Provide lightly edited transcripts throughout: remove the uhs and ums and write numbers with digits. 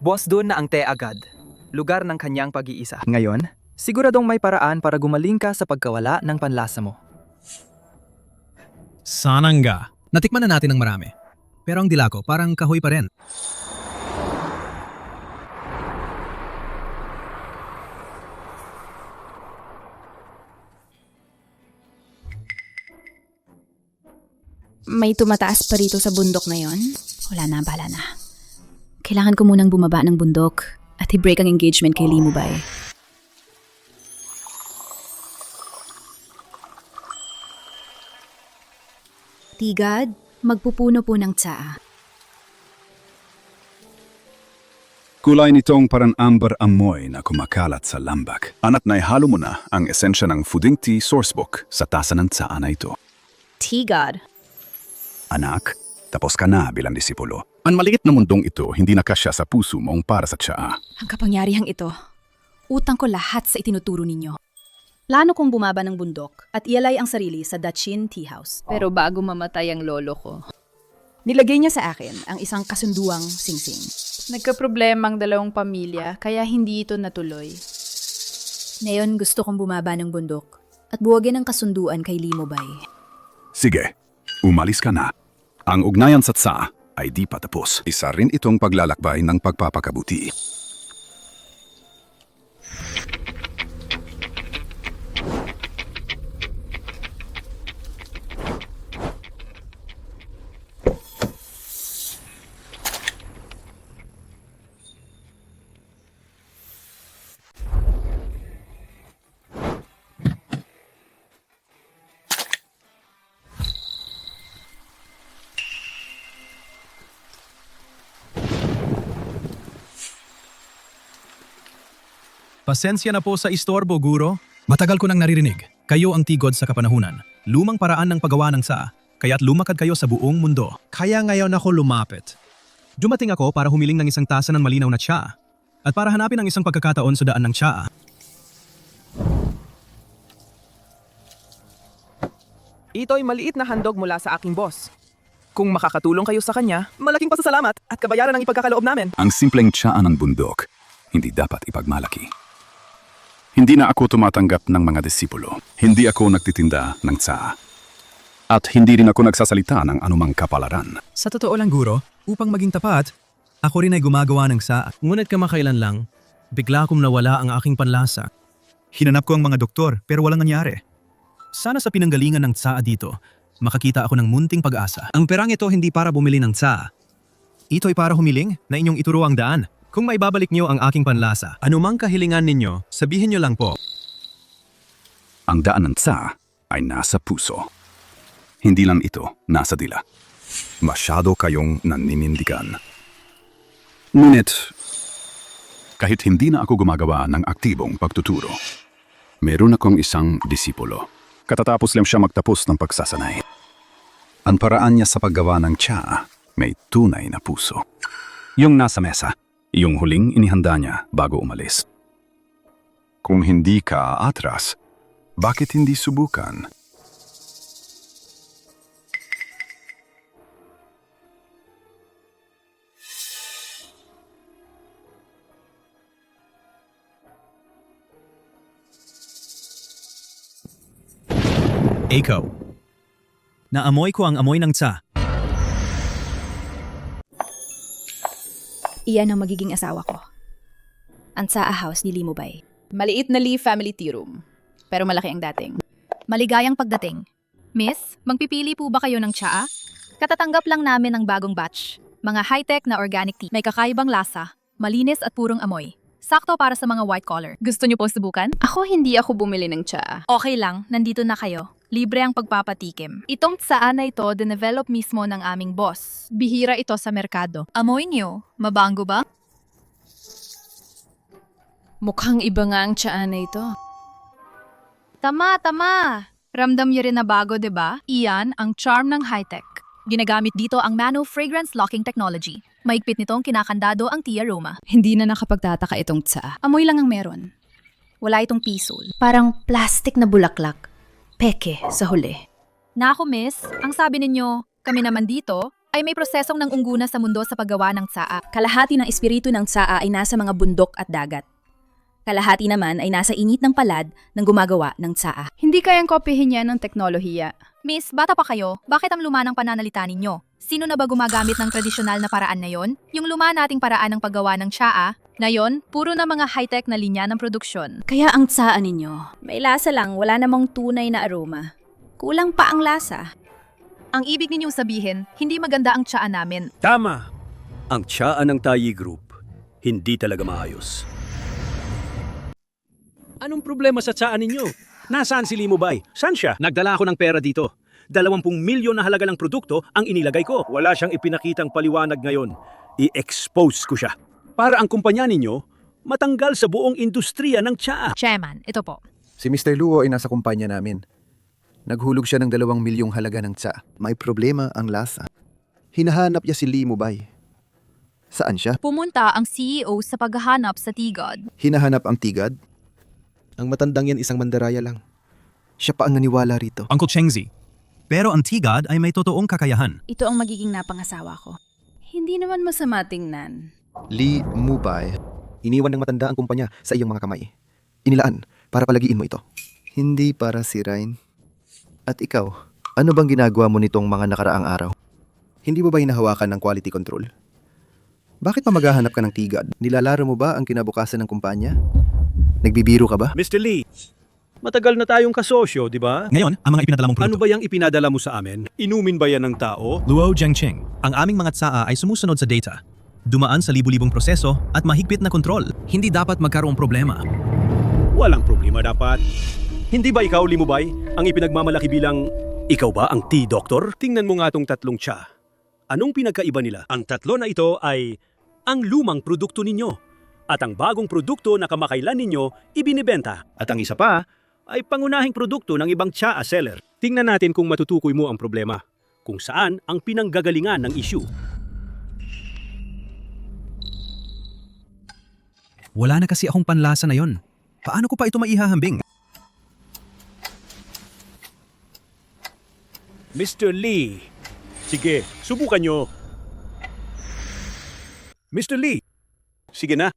Boss doon na ang te agad. Lugar ng kanyang pag-iisa. Ngayon, siguradong may paraan para gumaling ka sa pagkawala ng panlasa mo. Sananga. Natikman na natin ng marami. Pero ang dila ko parang kahoy pa rin. May tumataas pa rito sa bundok na yon? Wala na, bahala na. Kailangan ko munang bumaba ng bundok at i-break ang engagement kay Limubay. Tigad, magpupuno po ng tsaa. Kulay nitong parang amber amoy na kumakalat sa lambak. Ana't naihalo mo na ang esensya ng Fooding Tea Sourcebook sa tasa ng tsaa na ito. Tigad. Anak, tapos ka na bilang disipulo. Ang maliit na mundong ito hindi na kasya sa puso mong para sa tsaa. Ang kapangyarihang ito, utang ko lahat sa itinuturo ninyo. Plano kong bumaba ng bundok at ialay ang sarili sa Dachin Tea House. Pero bago mamatay ang lolo ko, Nilagay niya sa akin ang isang kasunduang singsing. nagkaproblema ang dalawang pamilya kaya hindi ito natuloy. Ngayon gusto kong bumaba ng bundok at buwagin ang kasunduan kay Limubay. Sige, umalis ka na. Ang ugnayan sa tsaa ay di pa tapos. Isa rin itong paglalakbay ng pagpapakabuti. Pasensya na po sa istorbo, guro. Matagal ko nang naririnig. Kayo ang tigod sa kapanahunan. Lumang paraan ng paggawa ng tsaa, kaya't lumakad kayo sa buong mundo. Kaya ngayon ako lumapit. Dumating ako para humiling ng isang tasa ng malinaw na tsaa at para hanapin ang isang pagkakataon sa daan ng tsaa. Ito ay maliit na handog mula sa aking boss. Kung makakatulong kayo sa kanya, malaking pasasalamat at kabayaran ang ipagkakaloob namin. Ang simpleng tsaa ng bundok, hindi dapat ipagmalaki. Hindi na ako tumatanggap ng mga disipulo. Hindi ako nagtitinda ng tsaa. At hindi rin ako nagsasalita ng anumang kapalaran. Sa totoo lang, guro, upang maging tapat, ako rin ay gumagawa ng tsaa. Ngunit kamakailan lang, bigla akong nawala ang aking panlasa. Hinanap ko ang mga doktor pero walang nangyari. Sana sa pinanggalingan ng tsaa dito, makakita ako ng munting pag-asa. Ang perang ito hindi para bumili ng tsaa. Ito ay para humiling na inyong ituro ang daan. Kung maibabalik niyo ang aking panlasa, anumang kahilingan ninyo, sabihin niyo lang po. Ang daan ng tsaa ay nasa puso. Hindi lang ito nasa dila. Masyado kayong naninindigan. Ngunit, kahit hindi na ako gumagawa ng aktibong pagtuturo, meron akong isang disipulo. Katatapos lang siya magtapos ng pagsasanay. Ang paraan niya sa paggawa ng tsaa may tunay na puso. Yung nasa mesa, yung huling inihanda niya bago umalis. Kung hindi ka atras, bakit hindi subukan? Ikaw. Naamoy ko ang amoy ng tsaa. Iyan ang magiging asawa ko. Ang Tsaa House ni Limubay. Maliit na Lee family tea room, pero malaki ang dating. Maligayang pagdating. Miss, magpipili po ba kayo ng tsaa? Katatanggap lang namin ng bagong batch. Mga high-tech na organic tea. May kakaibang lasa, malinis at purong amoy. Sakto para sa mga white collar. Gusto niyo po subukan? Ako hindi ako bumili ng tsaa. Okay lang, nandito na kayo. Libre ang pagpapatikim. Itong tsaa na ito, dinevelop mismo ng aming boss. Bihira ito sa merkado. Amoy niyo, mabango ba? Mukhang iba nga ang tsaa na ito. Tama. Ramdam niyo rin na bago, 'di ba? Iyan ang charm ng high-tech. Ginagamit dito ang Nano Fragrance Locking Technology. Mahigpit nitong kinakandado ang tea aroma. Hindi na nakapagtataka itong tsaa. Amoy lang ang meron. Wala itong pisol. Parang plastic na bulaklak. Peke sa huli. Nako miss, ang sabi ninyo, kami naman dito, ay may prosesong nangungguna sa mundo sa paggawa ng tsaa. Kalahati ng espiritu ng tsaa ay nasa mga bundok at dagat. Kalahati naman ay nasa init ng palad ng gumagawa ng tsaa. Hindi kayang kopyahin yan ng teknolohiya. Miss, bata pa kayo, bakit ang luma ng pananalita ninyo? Sino na ba gumagamit ng tradisyonal na paraan na yon? Yung luma nating paraan ng paggawa ng tsaa, ngayon, puro na mga high-tech na linya ng produksyon. Kaya ang tsaa ninyo, may lasa lang, wala namang tunay na aroma. Kulang pa ang lasa. Ang ibig ninyong sabihin, hindi maganda ang tsaa namin. Tama! Ang tiyaan ng Tayi Group, hindi talaga maayos. Anong problema sa tsaan ninyo? Nasaan si Limubay? Saan siya? Nagdala ako ng pera dito. 20 milyon na halaga ng produkto ang inilagay ko. Wala siyang ipinakitang paliwanag ngayon. I-expose ko siya. Para ang kumpanya ninyo, matanggal sa buong industriya ng tsaa. Chairman, ito po. Si Mr. Luo ay nasa kumpanya namin. Naghulog siya ng 2 milyong halaga ng tsa. May problema ang lasa. Hinahanap niya si Lee Mubay. Saan siya? Pumunta ang CEO sa paghahanap sa Tigod. Hinahanap ang tigad? Ang matandang yan isang mandaraya lang. Siya pa ang naniwala rito. Uncle Chengzi. Pero ang Tigad ay may totoong kakayahan. Ito ang magiging napangasawa ko. Hindi naman masama tingnan. Lee Mubay. Iniwan ng matanda ang kumpanya sa iyong mga kamay. Inilaan para palagiin mo ito. Hindi para sirain. At ikaw, ano bang ginagawa mo nitong mga nakaraang araw? Hindi mo ba hinahawakan ng quality control? Bakit pa maghahanap ka ng tigad? Nilalaro mo ba ang kinabukasan ng kumpanya? Nagbibiro ka ba? Mr. Lee, matagal na tayong kasosyo, di ba? Ngayon, ang mga ipinadala mong Ano produkto. ba yung ipinadala mo sa amin? Inumin ba yan ng tao? Luo Jiangqing. Ang aming mga tsaa ay sumusunod sa data. Dumaan sa libu-libong proseso at mahigpit na kontrol. Hindi dapat magkaroong problema. Walang problema dapat. Hindi ba ikaw, Limubay, ang ipinagmamalaki bilang ikaw ba ang tea doctor? Tingnan mo nga tong tatlong tsa. Anong pinagkaiba nila? Ang tatlo na ito ay ang lumang produkto ninyo. At ang bagong produkto na kamakailan ninyo ibinibenta. At ang isa pa ay pangunahing produkto ng ibang tsaa seller. Tingnan natin kung matutukoy mo ang problema. Kung saan ang pinanggagalingan ng issue. Wala na kasi akong panlasa na yon. Paano ko pa ito maihahambing? Mr. Lee. Sige, subukan nyo. Mr. Lee. Sige na.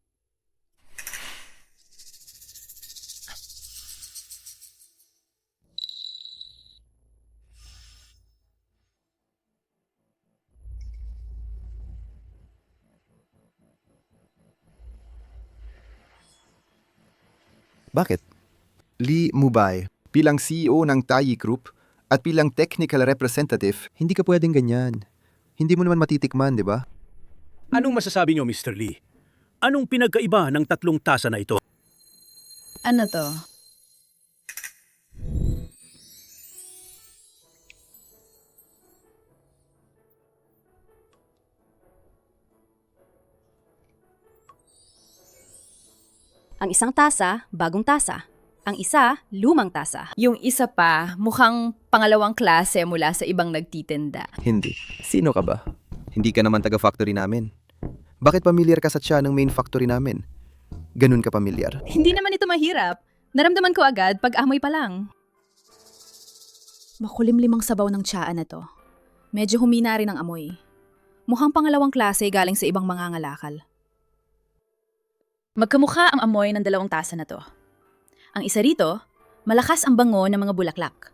Bakit? Lee Mubay, bilang CEO ng Tayi Group at bilang technical representative, hindi ka pwedeng ganyan. Hindi mo naman matitikman, di ba? Anong masasabi nyo, Mr. Lee? Anong pinagkaiba ng tatlong tasa na ito? Ano to? Ang isang tasa, bagong tasa. Ang isa, lumang tasa. Yung isa pa, mukhang pangalawang klase mula sa ibang nagtitinda. Hindi. Sino ka ba? Hindi ka naman taga-factory namin. Bakit pamilyar ka sa tsa ng main factory namin? Ganun ka pamilyar. Hindi naman ito mahirap. Naramdaman ko agad pag amoy pa lang. Makulimlimang sabaw ng tsaa na to. Medyo humina rin ang amoy. Mukhang pangalawang klase galing sa ibang mangangalakal. Magkamukha ang amoy ng dalawang tasa na to. Ang isa rito, malakas ang bango ng mga bulaklak.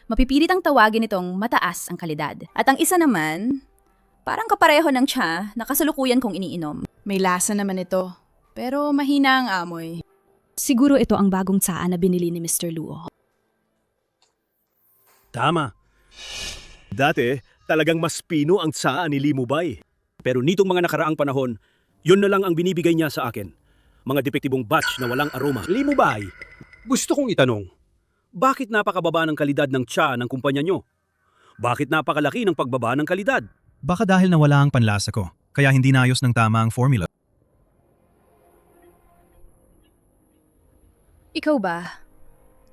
Mapipilit ang tawagin itong mataas ang kalidad. At ang isa naman, parang kapareho ng tsa na kasalukuyan kong iniinom. May lasa naman ito, pero mahina ang amoy. Siguro ito ang bagong tsaa na binili ni Mr. Luo. Tama. Dati, talagang mas pino ang tsaa ni Limubay. Pero nitong mga nakaraang panahon, yun na lang ang binibigay niya sa akin. Mga depektibong batch na walang aroma. Limubay, gusto kong itanong, bakit napakababa ng kalidad ng tsa ng kumpanya nyo? Bakit napakalaki ng pagbaba ng kalidad? Baka dahil nawala ang panlasa ko, kaya hindi naayos ng tama ang formula. Ikaw ba?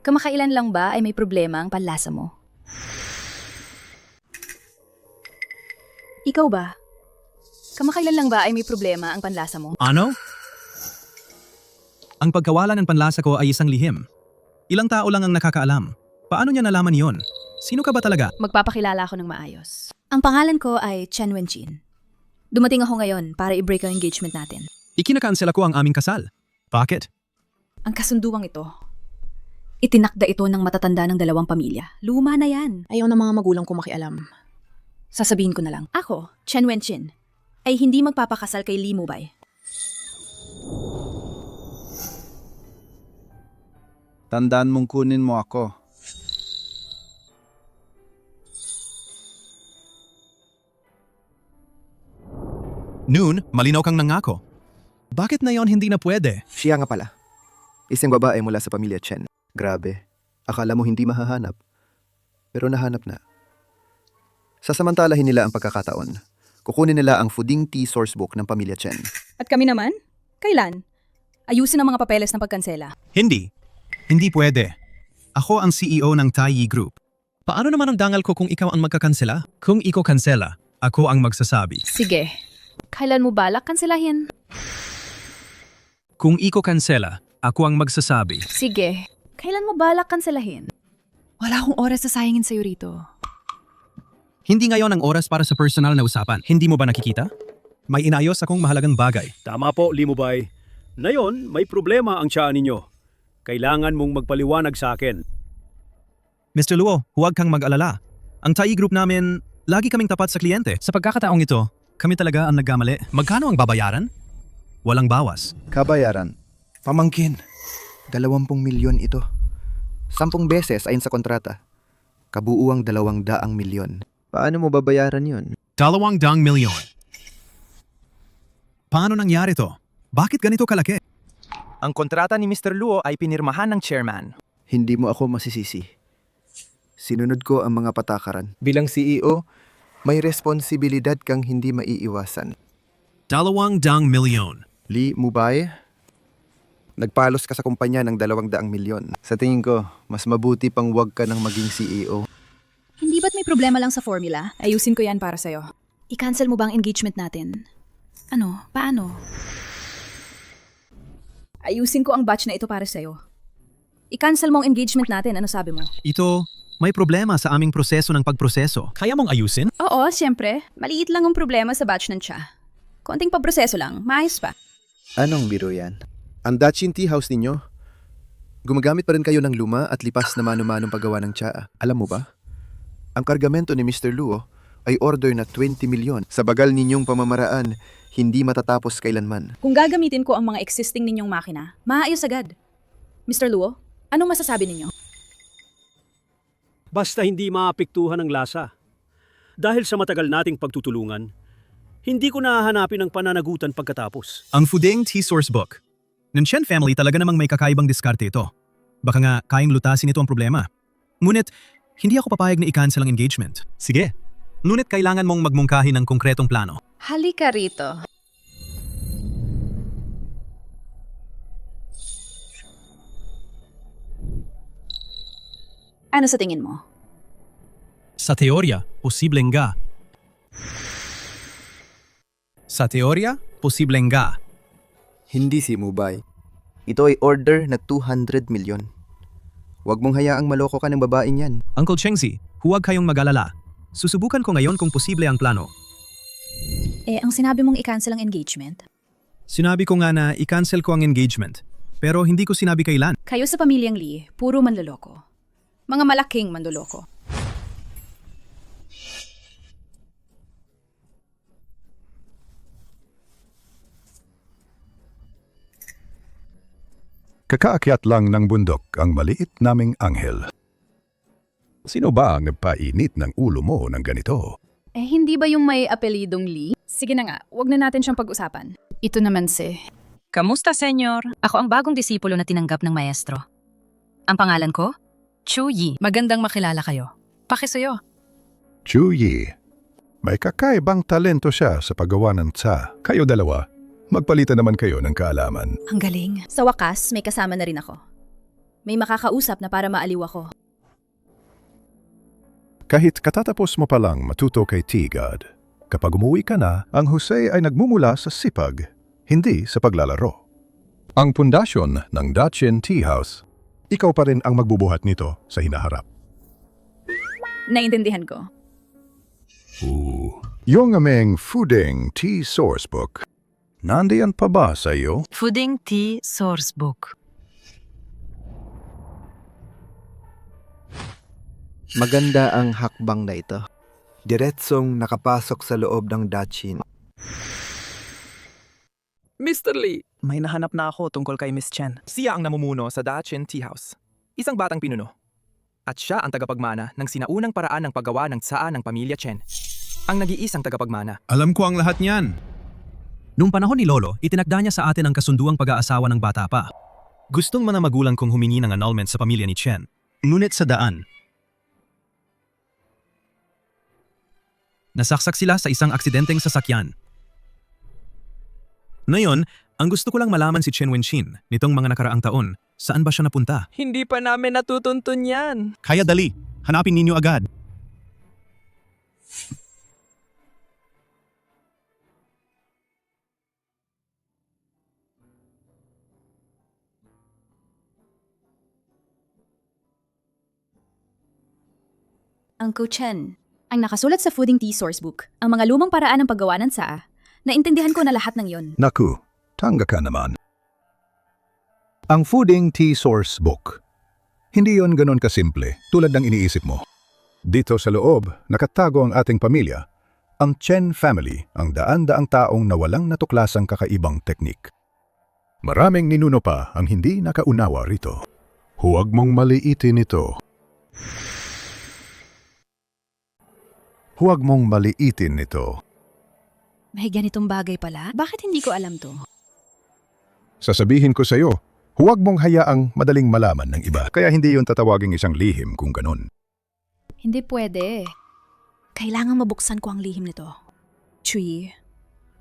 Kamakailan lang ba ay may problema ang panlasa mo? Ikaw ba? Kamakailan lang ba ay may problema ang panlasa mo? Ano? Ang pagkawala ng panlasa ko ay isang lihim. Ilang tao lang ang nakakaalam. Paano niya nalaman yon? Sino ka ba talaga? Magpapakilala ako ng maayos. Ang pangalan ko ay Chen Wenchin. Dumating ako ngayon para i-break ang engagement natin. Ikinakansela ko ang aming kasal. Bakit? Ang kasunduang ito, itinakda ito ng matatanda ng dalawang pamilya. Luma na yan. Ayaw ng mga magulang ko makialam. Sasabihin ko na lang. Ako, Chen Wenchin, ay hindi magpapakasal kay Li Mubay. Tandaan mong kunin mo ako. Noon, malinaw kang nangako. Bakit na yon hindi na pwede? Siya nga pala. Isang babae mula sa pamilya Chen. Grabe. Akala mo hindi mahahanap. Pero nahanap na. Sasamantalahin nila ang pagkakataon. Kukunin nila ang fooding tea source book ng pamilya Chen. At kami naman? Kailan? Ayusin ang mga papeles ng pagkansela. Hindi. Hindi pwede. Ako ang CEO ng Taiyi Group. Paano naman ang dangal ko kung ikaw ang magkakansela? Kung ikaw kansela, ako ang magsasabi. Sige. Kailan mo balak kanselahin? Kung ikaw kansela, ako ang magsasabi. Sige. Kailan mo balak kanselahin? Wala akong oras sa sayangin sa'yo rito. Hindi ngayon ang oras para sa personal na usapan. Hindi mo ba nakikita? May inayos akong mahalagang bagay. Tama po, Limubay. Ngayon, may problema ang tiyan ninyo. Kailangan mong magpaliwanag sa akin. Mr. Luo, huwag kang mag-alala. Ang Taiyi Group namin, lagi kaming tapat sa kliyente. Sa pagkakataong ito, kami talaga ang nagkamali. Magkano ang babayaran? Walang bawas. Kabayaran. Pamangkin. 20 milyon ito. 10 beses ayon sa kontrata. Kabuuang 200 milyon. Paano mo babayaran yun? 200 milyon. Paano nangyari to? Bakit ganito kalaki? Ang kontrata ni Mr. Luo ay pinirmahan ng chairman. Hindi mo ako masisisi. Sinunod ko ang mga patakaran. Bilang CEO, may responsibilidad kang hindi maiiwasan. 200 milyon. Li Mubay, nagpalos ka sa kumpanya ng 200 milyon. Sa tingin ko, mas mabuti pang wag ka nang maging CEO. Hindi ba't may problema lang sa formula? Ayusin ko yan para sa'yo. I-cancel mo ba ang engagement natin? Ano? Paano? Ayusin ko ang batch na ito para sa'yo. I-cancel mo ang engagement natin. Ano sabi mo? Ito, may problema sa aming proseso ng pagproseso. Kaya mong ayusin? Oo, siyempre. Maliit lang ang problema sa batch ng tsa. Konting pagproseso lang. Maayos pa. Anong biro yan? Ang Dachin Tea House ninyo? Gumagamit pa rin kayo ng luma at lipas na mano-manong paggawa ng tsaa. Alam mo ba? Ang kargamento ni Mr. Luo ay order na 20 milyon. Sa bagal ninyong pamamaraan, hindi matatapos kailanman. Kung gagamitin ko ang mga existing ninyong makina, maayos agad. Mr. Luo, anong masasabi ninyo? Basta hindi maapektuhan ang lasa. Dahil sa matagal nating pagtutulungan, hindi ko nahahanapin ang pananagutan pagkatapos. Ang Fooding Tea Source Book. Ng Chen family talaga namang may kakaibang diskarte ito. Baka nga kayang lutasin ito ang problema. Ngunit, hindi ako papayag na i-cancel ang engagement. Sige. Ngunit kailangan mong magmungkahi ng konkretong plano. Halika rito. Ano sa tingin mo? Sa teorya, posibleng nga. Sa teorya, posibleng nga. Hindi si Mubay. Ito ay order na 200 milyon. Huwag mong hayaang maloko ka ng babaeng yan. Uncle Chengzi, huwag kayong mag-alala. Susubukan ko ngayon kung posible ang plano. Ang sinabi mong i-cancel ang engagement? Sinabi ko nga na i-cancel ko ang engagement. Pero hindi ko sinabi kailan. Kayo sa pamilyang Lee, puro manloloko. Mga malaking manloloko. Kakaakyat lang ng bundok ang maliit naming anghel. Sino ba ang nagpainit ng ulo mo ng ganito? Hindi ba yung may apelidong Lee? Sige na nga, wag na natin siyang pag-usapan. Ito naman si... Kamusta, senyor? Ako ang bagong disipulo na tinanggap ng maestro. Ang pangalan ko? Chu Yi. Magandang makilala kayo. Pakisuyo. Chu Yi. May kakaibang talento siya sa paggawa ng tsa. Kayo dalawa, magpalitan naman kayo ng kaalaman. Ang galing. Sa wakas, may kasama na rin ako. May makakausap na para maaliw ako. Kahit katatapos mo pa lang matuto kay Tigad, kapag umuwi ka na, ang Jose ay nagmumula sa sipag, hindi sa paglalaro. Ang pundasyon ng Dachin Tea House, ikaw pa rin ang magbubuhat nito sa hinaharap. Naintindihan ko. Yung aming fooding tea source book. Nandiyan pa ba sa iyo? Fooding Tea Sourcebook. Maganda ang hakbang na ito. Diretsong nakapasok sa loob ng Dachin. Mr. Lee, may nahanap na ako tungkol kay Miss Chen. Siya ang namumuno sa Dachin Tea House. Isang batang pinuno. At siya ang tagapagmana ng sinaunang paraan ng paggawa ng tsaa ng pamilya Chen. Ang nag-iisang tagapagmana. Alam ko ang lahat niyan. Nung panahon ni Lolo, itinakda niya sa atin ang kasunduang pag-aasawa ng bata pa. Gustong mga magulang kong humingi ng annulment sa pamilya ni Chen. Ngunit sa daan, nasaksak sila sa isang aksidenteng sasakyan. Ngayon, ang gusto ko lang malaman si Chen Wenxin nitong mga nakaraang taon, saan ba siya napunta? Hindi pa namin natutuntun yan. Kaya dali, hanapin ninyo agad. Uncle Chen, ang nakasulat sa Fooding Tea Sourcebook, ang mga lumang paraan ng paggawa ng tsaa, naintindihan ko na lahat ng yon. Naku, tanga ka naman. Ang Fooding Tea Source Book. Hindi yon ganon kasimple tulad ng iniisip mo. Dito sa loob, nakatago ang ating pamilya, ang Chen family, ang daan-daang taong na walang natuklasang kakaibang teknik. Maraming ninuno pa ang hindi nakaunawa rito. Huwag mong maliitin ito. Huwag mong maliitin ito. May ganitong bagay pala? Bakit hindi ko alam to? Sasabihin ko sa iyo, huwag mong hayaang madaling malaman ng iba. Kaya hindi yun tatawaging isang lihim kung ganun. Hindi pwede. Kailangan mabuksan ko ang lihim nito. Chui,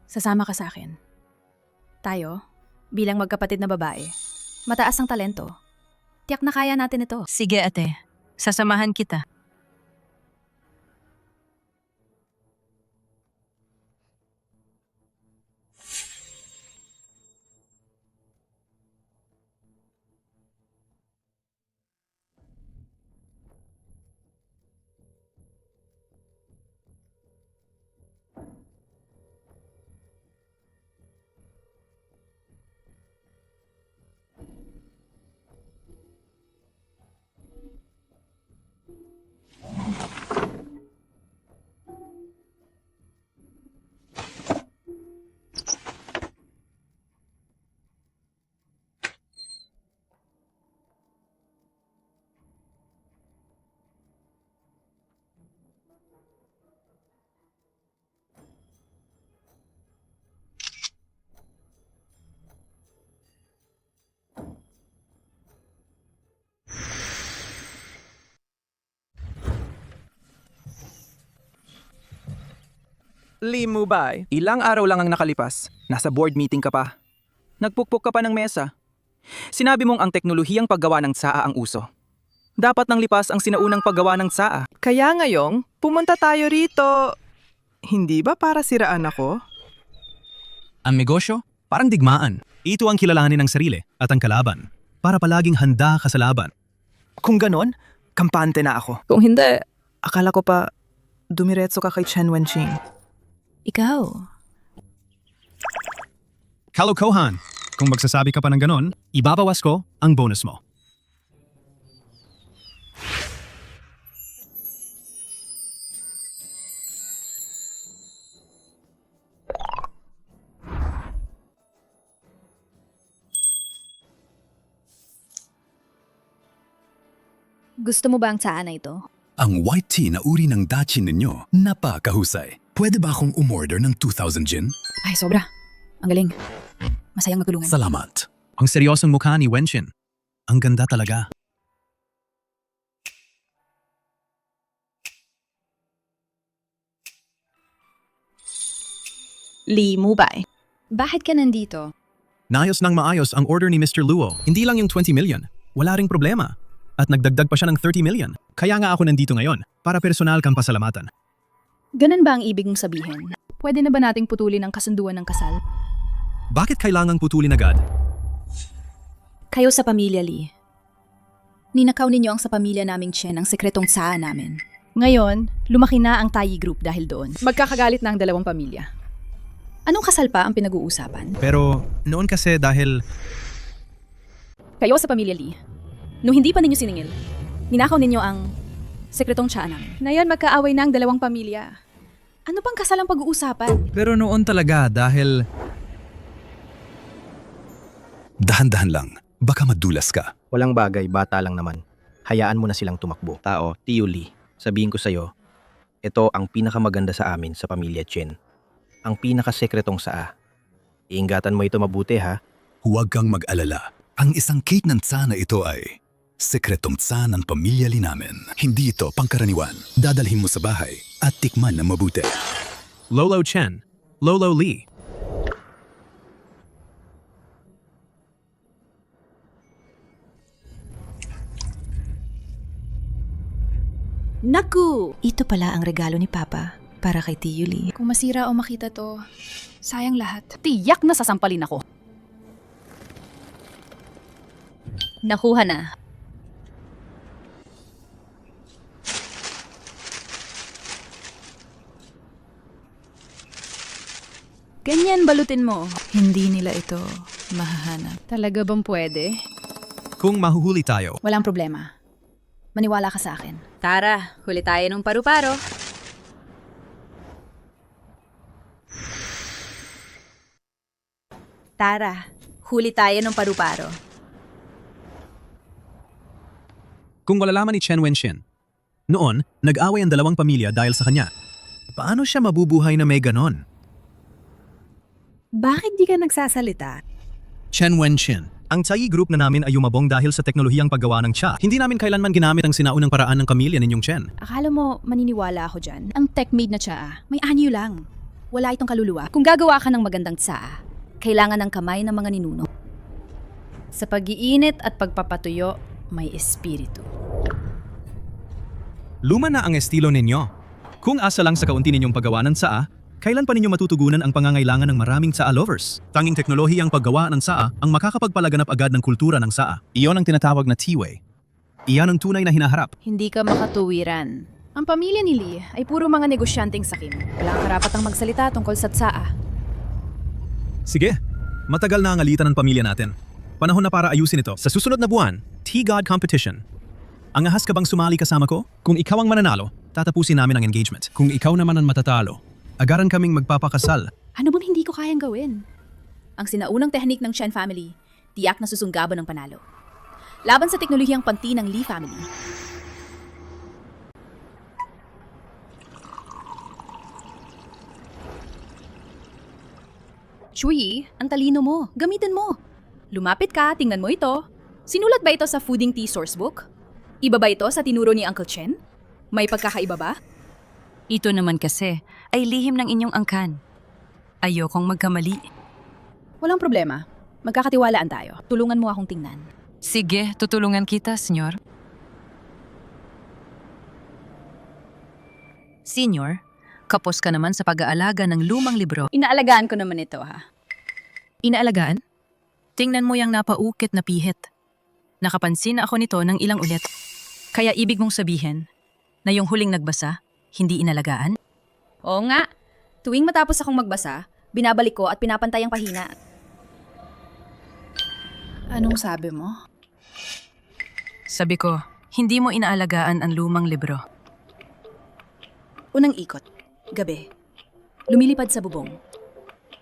sasama ka sa akin. Tayo, bilang magkapatid na babae, mataas ang talento. Tiyak na kaya natin ito. Sige ate, sasamahan kita. Lee Mubay, ilang araw lang ang nakalipas. Nasa board meeting ka pa. Nagpukpok ka pa ng mesa. Sinabi mong ang teknolohiyang paggawa ng tsaa ang uso. Dapat nang lipas ang sinaunang paggawa ng tsaa. Kaya ngayong, pumunta tayo rito. Hindi ba para siraan ako? Ang negosyo? Parang digmaan. Ito ang kilalanin ng sarili at ang kalaban. Para palaging handa ka sa laban. Kung ganon, kampante na ako. Kung hindi, Akala ko pa, dumiretso ka kay Chen Wenxin. Ikaw, Kalokohan! Kung magsasabi ka pa ng ganon, ibabawas ko ang bonus mo. gusto mo ba ang tsaa na ito? Ang white tea na uri ng Dachin ninyo, napakahusay. Pwede ba akong umorder ng 2,000 gin? Ay, sobra. Ang galing. Masayang magtulungan. Salamat. Ang seryosong mukha ni Wenxin. Ang ganda talaga. Lee Mubay. Bakit ka nandito? Naayos ng maayos ang order ni Mr. Luo. Hindi lang yung 20 million. Wala ring problema. At nagdagdag pa siya ng 30 million. Kaya nga ako nandito ngayon, para personal kang pasalamatan. Ganun ba ang ibig mong sabihin? Pwede na ba nating putulin ang kasunduan ng kasal? Bakit kailangang putulin agad? Kayo sa pamilya, Lee. Ninakaw ninyo ang sa pamilya naming Chen ang sekretong tsaa namin. Ngayon, lumaki na ang Tayi Group dahil doon. Magkakagalit na ang dalawang pamilya. Anong kasal pa ang pinag-uusapan? Pero noon kasi dahil Kayo sa pamilya Lee, nung hindi pa ninyo siningil, ninakaw ninyo ang sekretong tsaa namin. Ngayon, magkaaway na ang dalawang pamilya. Ano pang kasal ang pag-uusapan? pero noon talaga dahil Dahan-dahan lang, baka madulas ka. Walang bagay, bata lang naman. Hayaan mo na silang tumakbo. Tao, Tio Lee, sabihin ko sa'yo, ito ang pinakamaganda sa amin sa pamilya Chen. Ang pinakasekretong saa. Iingatan mo ito mabuti ha. Huwag kang mag-alala. Ang isang cake ng tsa na ito ay sekretong tsa ng pamilya Lee namin. Hindi ito pangkaraniwan. Dadalhin mo sa bahay at tikman na mabuti. Lolo Chen, Lolo Lee. Naku! Ito pala ang regalo ni Papa para kay Tio Lee. Kung masira o makita to, sayang lahat. Tiyak na sasampalin ako. Nakuha na. Ganyan balutin mo. Hindi nila ito mahahanap. Talaga bang pwede? Kung mahuhuli tayo, Walang problema. Maniwala ka sa akin. Tara, huli tayo ng paru-paro. Tara, huli tayo ng paru-paro. kung malalaman ni Chen Wenxin, noon, nag-away ang dalawang pamilya dahil sa kanya. Paano siya mabubuhay na may ganon? Bakit di ka nagsasalita? Chen Wenxin, ang Tayi Group na namin ay yumabong dahil sa teknolohiyang paggawa ng tsa. Hindi namin kailanman ginamit ang sinaunang paraan ng pamilya ninyong Chen. Akala mo maniniwala ako dyan? Ang tech-made na tsaa, may anyo lang. Wala itong kaluluwa. Kung gagawa ka ng magandang tsaa, kailangan ng kamay ng mga ninuno. Sa pag-iinit at pagpapatuyo, may espiritu. Luma na ang estilo ninyo. Kung asa lang sa kaunti ninyong paggawa ng tsaa, kailan pa ninyo matutugunan ang pangangailangan ng maraming tsaa lovers? Tanging teknolohiyang paggawa ng tsaa ang makakapagpalaganap agad ng kultura ng tsaa. Iyon ang tinatawag na T-Way. Iyan ang tunay na hinaharap. Hindi ka makatuwiran. Ang pamilya ni Lee ay puro mga negosyanteng sakim. Walang karapatang magsalita tungkol sa tsaa. Sige, matagal na ang alitan ng pamilya natin. Panahon na para ayusin ito. Sa susunod na buwan, T-God Competition. Ang ahas ka bang sumali kasama ko? Kung ikaw ang mananalo, tatapusin namin ang engagement. Kung ikaw naman ang matatalo, agaran kaming magpapakasal. Ano bang hindi ko kayang gawin? Ang sinaunang tehnik ng Chen family, tiyak na susunggaban ng panalo. Laban sa teknolohiyang panti ng Lee family. Shui, ang talino mo. Gamitin mo. Lumapit ka, tingnan mo ito. Sinulat ba ito sa Fooding Tea Sourcebook? Iba ba ito sa tinuro ni Uncle Chen? May pagkakaiba ba? Ito naman kasi ay lihim ng inyong angkan. Ayokong magkamali. Walang problema. Magkakatiwalaan tayo. Tulungan mo akong tingnan. Sige, tutulungan kita, senyor. Senyor, kapos ka naman sa pag-aalaga ng lumang libro. Inaalagaan ko naman ito, ha? Inaalagaan? Tingnan mo yung napaukit na pihit. Nakapansin ako nito ng ilang ulit. Kaya ibig mong sabihin na yung huling nagbasa, hindi inalagaan? Oo nga. Tuwing matapos akong magbasa, binabalik ko at pinapantay ang pahina. Anong sabi mo? Sabi ko, hindi mo inaalagaan ang lumang libro. Unang ikot, gabi. Lumilipad sa bubong.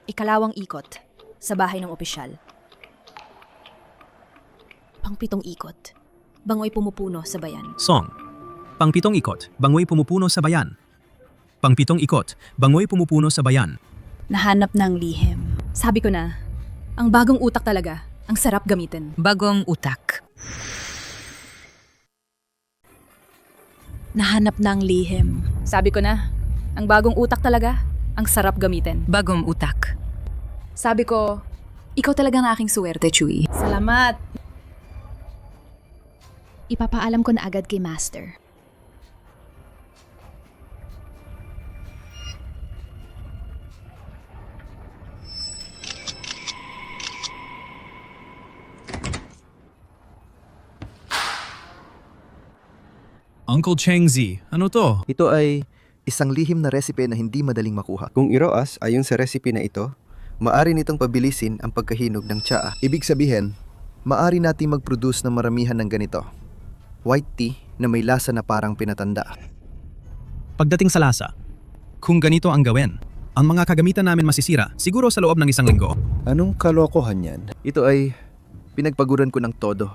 Ikalawang ikot, sa bahay ng opisyal. Pangpitong ikot, bangoy pumupuno sa bayan. Song. Pangpitong ikot, bangoy pumupuno sa bayan. Pangpitong ikot, bangoy pumupuno sa bayan. Nahanap ng lihim. Sabi ko na, ang bagong utak talaga, ang sarap gamitin. Bagong utak. Nahanap ng lihim. Sabi ko na, ang bagong utak talaga, ang sarap gamitin. Bagong utak. Sabi ko, ikaw talaga ang aking suwerte, Chewie. Salamat! Ipapaalam ko na agad kay Master. Uncle Chengzi, ano to? Ito ay isang lihim na resipe na hindi madaling makuha. Kung iroas ayon sa recipe na ito, maari nitong pabilisin ang pagkahinog ng tsaa. Ibig sabihin, maari nating mag-produce ng maramihan ng ganito. White tea na may lasa na parang pinatanda. Pagdating sa lasa, kung ganito ang gawin, ang mga kagamitan namin masisira siguro sa loob ng 1 linggo. Anong kalokohan yan? Ito ay pinagpaguran ko ng todo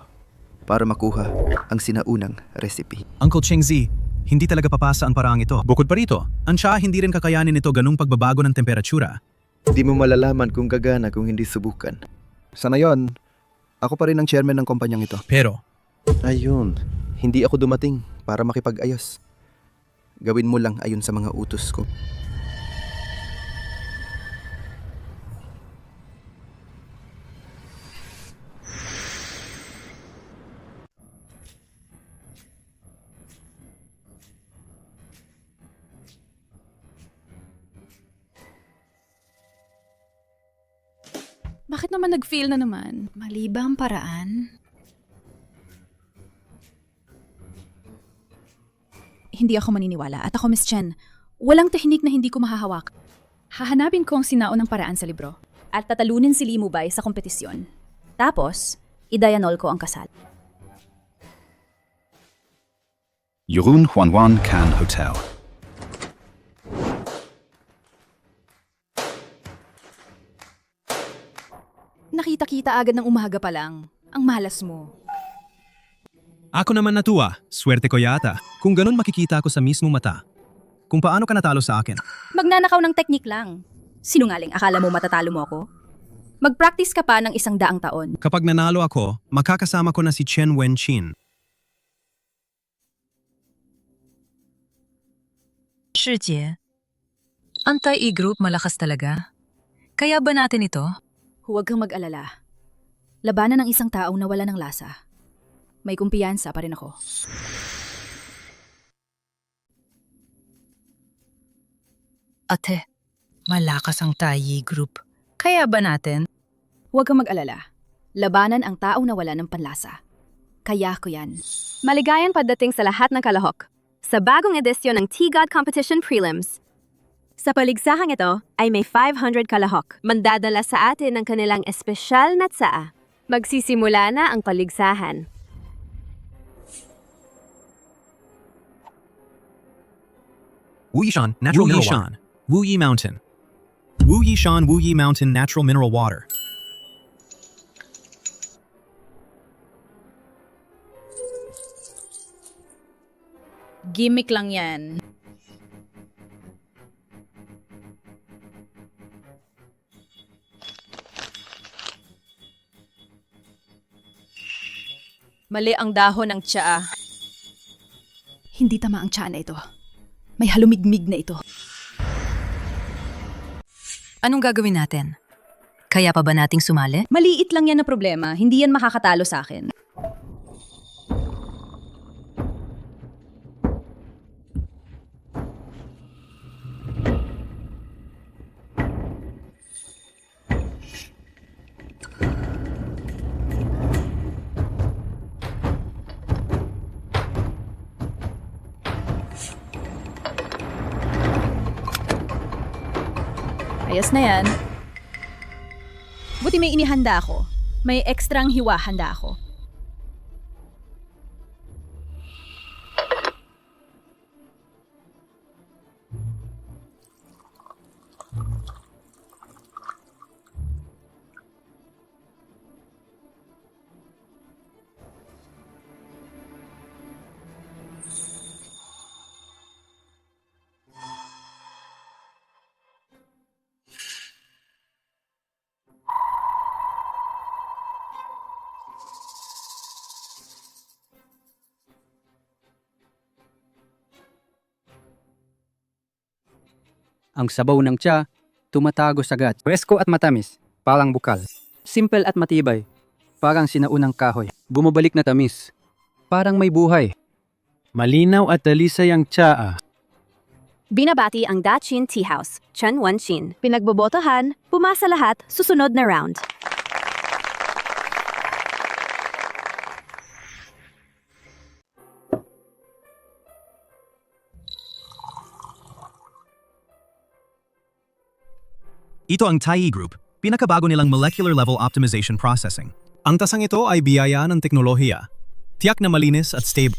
para makuha ang sinaunang recipe. Uncle Chengzi, hindi talaga papasa ang paraang ito. Bukod pa rito, ang tsaa hindi rin kakayanin nito ganung pagbabago ng temperatura. Hindi mo malalaman kung gagana kung hindi subukan. Sa ngayon, ako pa rin ang chairman ng kumpanyang ito. Pero, Ayun, Hindi ako dumating para makipag-ayos. Gawin mo lang ayon sa mga utos ko. Bakit naman nag-fail na naman? Mali ba ang paraan? Hindi ako maniniwala. At ako, Miss Chen, walang tehnik na hindi ko mahahawak. Hahanapin ko ang sinaunang paraan sa libro. At tatalunin si Li Mubay sa kompetisyon. Tapos, idayanol ko ang kasal. Yurun Huanwan Can Hotel. Nakita-kita agad ng umaga pa lang. Ang malas mo. ako naman natuwa. Swerte ko yata. Kung ganun makikita ko sa mismong mata. Kung paano ka natalo sa akin. Magnanakaw ng teknik lang. Sinungaling, akala mo matatalo mo ako? Mag-practice ka pa ng 100 taon. Kapag nanalo ako, makakasama ko na si Chen Wenchin. 世杰, anti-e-group malakas talaga. Kaya ba natin ito? Huwag kang mag-alala. Labanan ng isang taong nawala ng lasa. May kumpiyansa pa rin ako. Ate, malakas ang Tayi group. Kaya ba natin? Huwag kang mag-alala. Labanan ang taong nawala ng panlasa. Kaya ko yan. Maligayang pagdating sa lahat ng kalahok sa bagong edisyon ng T-God Competition Prelims. Sa paligsahang ito ay may 500 kalahok. Mandadala sa atin ang kanilang espesyal na tsaa. Magsisimula na ang paligsahan. Wu Yishan Natural Mineral Water. Wu Yi Mountain. Wu Yishan Wu Yi Mountain Natural Mineral Water. Gimmick lang yan. Mali ang dahon ng tsaa. Hindi tama ang tsaa na ito. May halumigmig na ito. Anong gagawin natin? Kaya pa ba nating sumali? Maliit lang yan na problema. Hindi yan makakatalo sa akin. Ayos na yan. Buti may inihanda ako. May ekstrang hiwa handa ako. Ang sabaw ng tsa, tumatago sagad. Presko at matamis, parang bukal. Simple at matibay, parang sinaunang kahoy. Bumabalik na tamis, parang may buhay. Malinaw at dalisay ang tsaa. Binabati ang Dachin Tea House, Chen Wenchin. Pinagbobotohan, pumasa lahat, susunod na round. Ito ang TAI Group, pinakabago nilang molecular level optimization processing. Ang tasang ito ay biyaya ng teknolohiya. Tiyak na malinis at stable.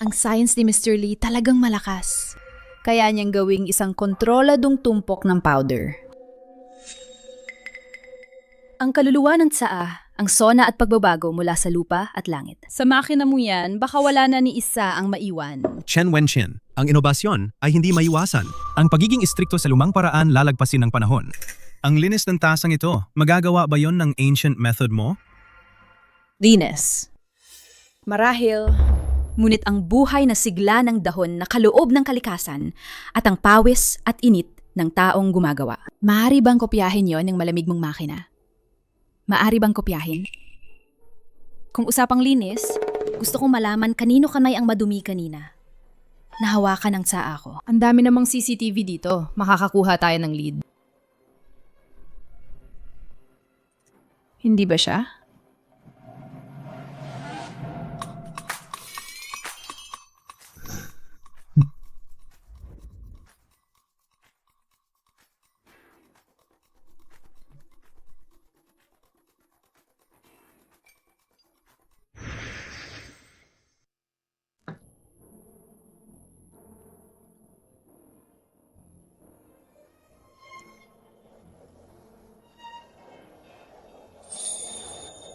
Ang science ni Mr. Lee talagang malakas. Kaya niyang gawing isang kontroladong tumpok ng powder. Ang kaluluwa ng tsaa, ang sona at pagbabago mula sa lupa at langit. Sa makina mo yan, baka wala na ni isa ang maiwan. Chen Wenqin, ang inobasyon ay hindi maiwasan. Ang pagiging istrikto sa lumang paraan lalagpasin ng panahon. Ang linis ng tasang ito, magagawa ba yon ng ancient method mo? Linis. Marahil, ngunit ang buhay na sigla ng dahon na kaloob ng kalikasan at ang pawis at init ng taong gumagawa. Maaari bang kopyahin yon ng malamig mong makina? Maaari bang kopyahin? Kung usapang linis, gusto kong malaman kanino kamay ang madumi kanina. Nahawakan ng tsaa ko. Ang dami namang CCTV dito. Makakakuha tayo ng lead. Hindi ba siya?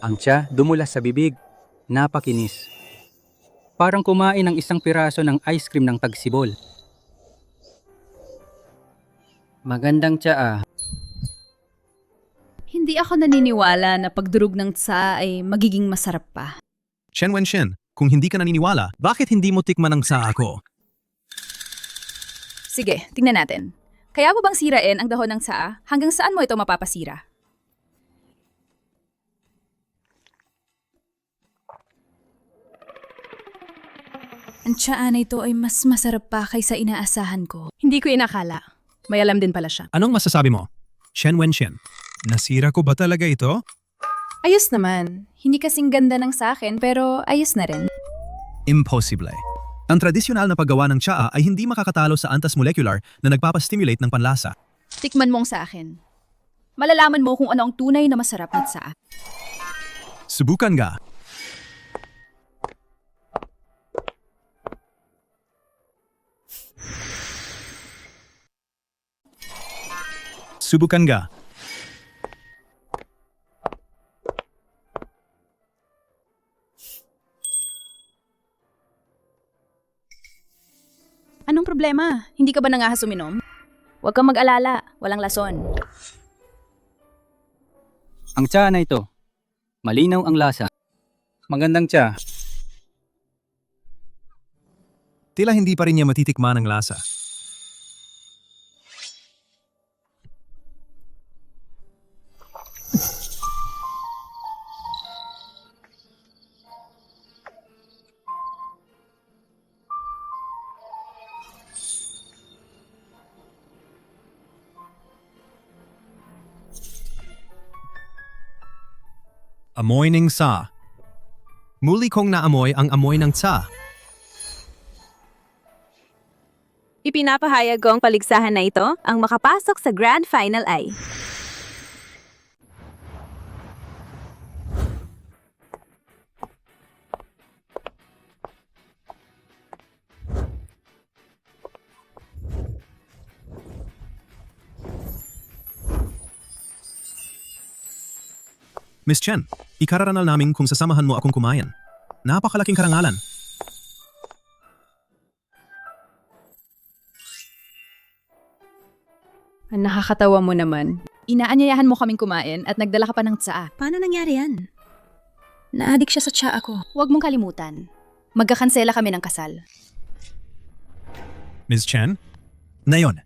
Ang tiya dumula sa bibig. Napakinis. Parang kumain ng isang piraso ng ice cream ng tagsibol. Magandang tsaa. Hindi ako naniniwala na pagdurog ng tsaa ay magiging masarap pa. Chen Wenqin, kung hindi ka naniniwala, bakit hindi mo tikman ang tsaa ko? Sige, tingnan natin. Kaya mo bang sirain ang dahon ng tsaa? Hanggang saan mo ito mapapasira? Ang tsaa na ito ay mas masarap pa kaysa inaasahan ko. Hindi ko inakala. May alam din pala siya. Anong masasabi mo? Chen Wenqin, nasira ko ba talaga ito? Ayos naman. Hindi kasing ganda ng sa akin pero ayos na rin. Imposible. Ang tradisyonal na paggawa ng tsaa ay hindi makakatalo sa antas molecular na nagpapastimulate ng panlasa. Tikman mong sa akin. Malalaman mo kung ano ang tunay na masarap na tsaa. Subukan nga. Subukan nga. Anong problema? Hindi ka ba nangahas uminom? Huwag kang mag-alala. Walang lason. Ang tsaa na ito. Malinaw ang lasa. Magandang tsaa. Tila hindi pa rin niya matitikman ang lasa. Amoy ng tsaa. Muli kong naamoy ang amoy ng tsaa. Ipinapahayag ko ang paligsahan na ito ang makapasok sa Grand Final ay. Miss Chen, ikararanal namin kung sasamahan mo akong kumain. Napakalaking karangalan. Ang nakakatawa mo naman. Inaanyayahan mo kaming kumain at nagdala ka pa ng tsaa. Paano nangyari yan? Na-addict siya sa tsaa ko. Huwag mong kalimutan. Magkakansela kami ng kasal. Miss Chen? Ngayon,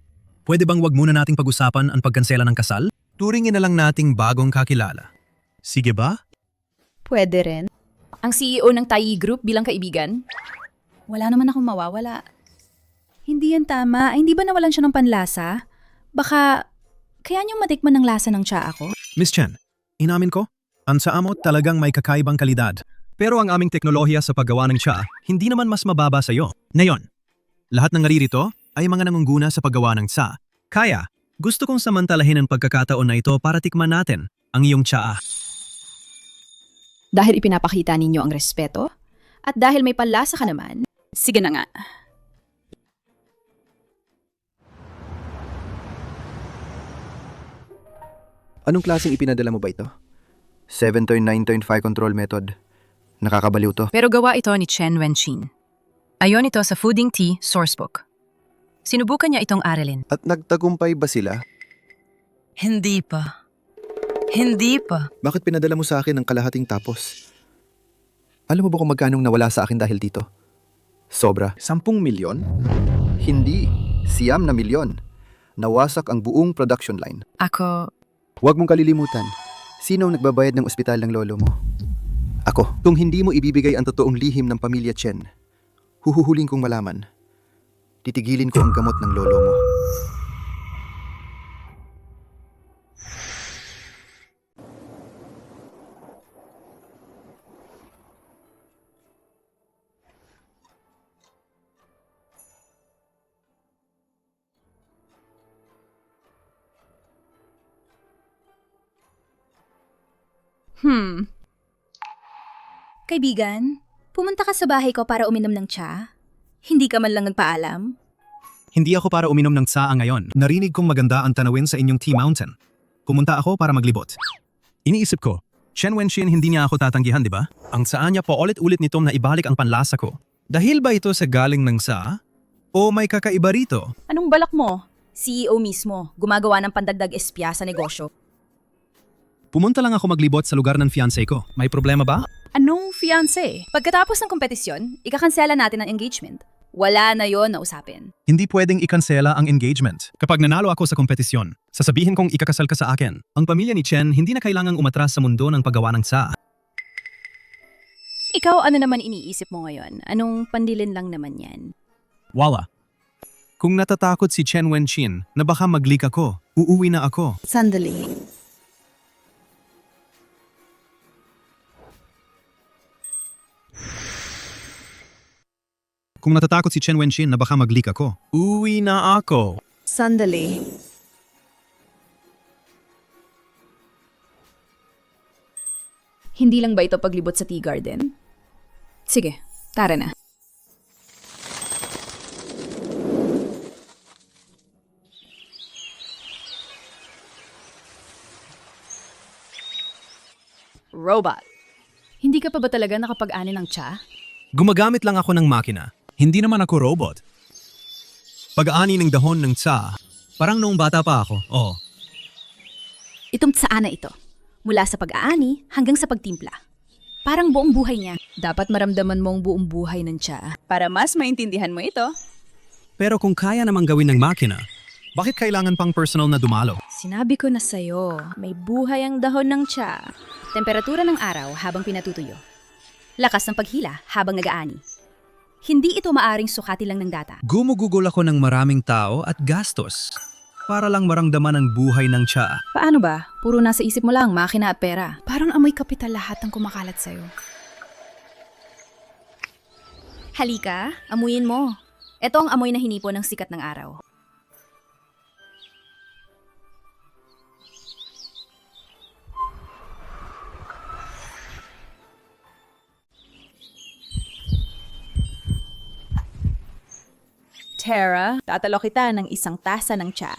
pwede bang wag muna nating pag-usapan ang pagkansela ng kasal? Turingin na lang nating bagong kakilala. Sige ba? Pwede rin. Ang CEO ng TAI Group bilang kaibigan? Wala naman akong mawawala. Hindi yan tama. Ay, hindi ba nawalan siya ng panlasa? Baka, kaya niyong matikman ng lasa ng tsaa ko? Miss Chen, inamin ko, ang tsaa mo talagang may kakaibang kalidad. Pero ang aming teknolohiya sa paggawa ng tsaa, hindi naman mas mababa sa iyo. Ngayon, lahat ng naririto, ay mga nangungguna sa paggawa ng tsa. Kaya, gusto kong samantalahin ang pagkakataon na ito para tikman natin ang iyong tsaa. Dahil ipinapakita ninyo ang respeto, at dahil may panlasa ka naman, sige na nga. Anong klaseng ipinadala mo ba ito? 7 turn 9 turn 5 control method. Nakakabaliw to. Pero gawa ito ni Chen Wenqin. Ayon ito sa Fooding Tea Sourcebook. Sinubukan niya itong aralin. At nagtagumpay ba sila? Hindi pa. Hindi pa. Bakit pinadala mo sa akin ang kalahating tapos? Alam mo ba kung magkano nawala sa akin dahil dito? Sobra. 10 milyon? Hindi. 9 na milyon. Nawasak ang buong production line. Ako, Huwag mong kalilimutan. Sino ang nagbabayad ng ospital ng lolo mo? Ako. Kung hindi mo ibibigay ang totoong lihim ng pamilya Chen, huhuhuling kong malaman. Titigilin ko ang gamot ng lolo mo. Kaibigan, pumunta ka sa bahay ko para uminom ng tsa? Hindi ka man lang nagpaalam? Hindi ako para uminom ng tsaa ngayon. Narinig kong maganda ang tanawin sa inyong Tea Mountain. Pumunta ako para maglibot. Iniisip ko, Chen Wenqin hindi niya ako tatanggihan, di ba? Ang tsaa niya po ulit-ulit nitong naibalik ang panlasa ko. Dahil ba ito sa galing ng tsaa? O may kakaiba rito? Anong balak mo? CEO mismo, gumagawa ng pandagdag espya sa negosyo. Pumunta lang ako maglibot sa lugar ng fiancé ko. May problema ba? Anong fiancé? Pagkatapos ng kompetisyon, ikakansela natin ang engagement. Wala na yon na usapin. Hindi pwedeng ikansela ang engagement. Kapag nanalo ako sa kompetisyon, sasabihin kong ikakasal ka sa akin. Ang pamilya ni Chen hindi na kailangang umatras sa mundo ng paggawa ng tsaa. Ikaw ano naman iniisip mo ngayon? Anong pandilin lang naman yan? Wala. Kung natatakot si Chen Wenqin na baka mag-leak ako, uuwi na ako. Sandali. Kung natatakot si Chen Wenqin na baka mag-leak ako, uuwi na ako. Sandali. Hindi lang ba ito paglibot sa tea garden? Sige, tara na. Robot. Hindi ka pa ba talaga nakapag-ani ng tsa? Gumagamit lang ako ng makina. Hindi naman ako robot. Pag-aani ng dahon ng tsaa, parang noong bata pa ako. Oo. Itong tsaa na ito, mula sa pag-aani hanggang sa pagtimpla. Parang buong buhay niya. Dapat maramdaman mo ang buong buhay ng tsa para mas maintindihan mo ito. Pero kung kaya namang gawin ng makina, bakit kailangan pang personal na dumalo? Sinabi ko na sa'yo, may buhay ang dahon ng tsa. Temperatura ng araw habang pinatutuyo. Lakas ng paghila habang nag-aani. Hindi ito maaring sukati lang ng data. Gumugugol ako ng maraming tao at gastos para lang maramdaman ang buhay ng tsaa. Paano ba? Puro nasa isip mo lang, makina at pera. Parang amoy kapital lahat ng kumakalat sa'yo. Halika, amuyin mo. Ito ang amoy na hinipo ng sikat ng araw. Tara, tatalo kita ng isang tasa ng tsa.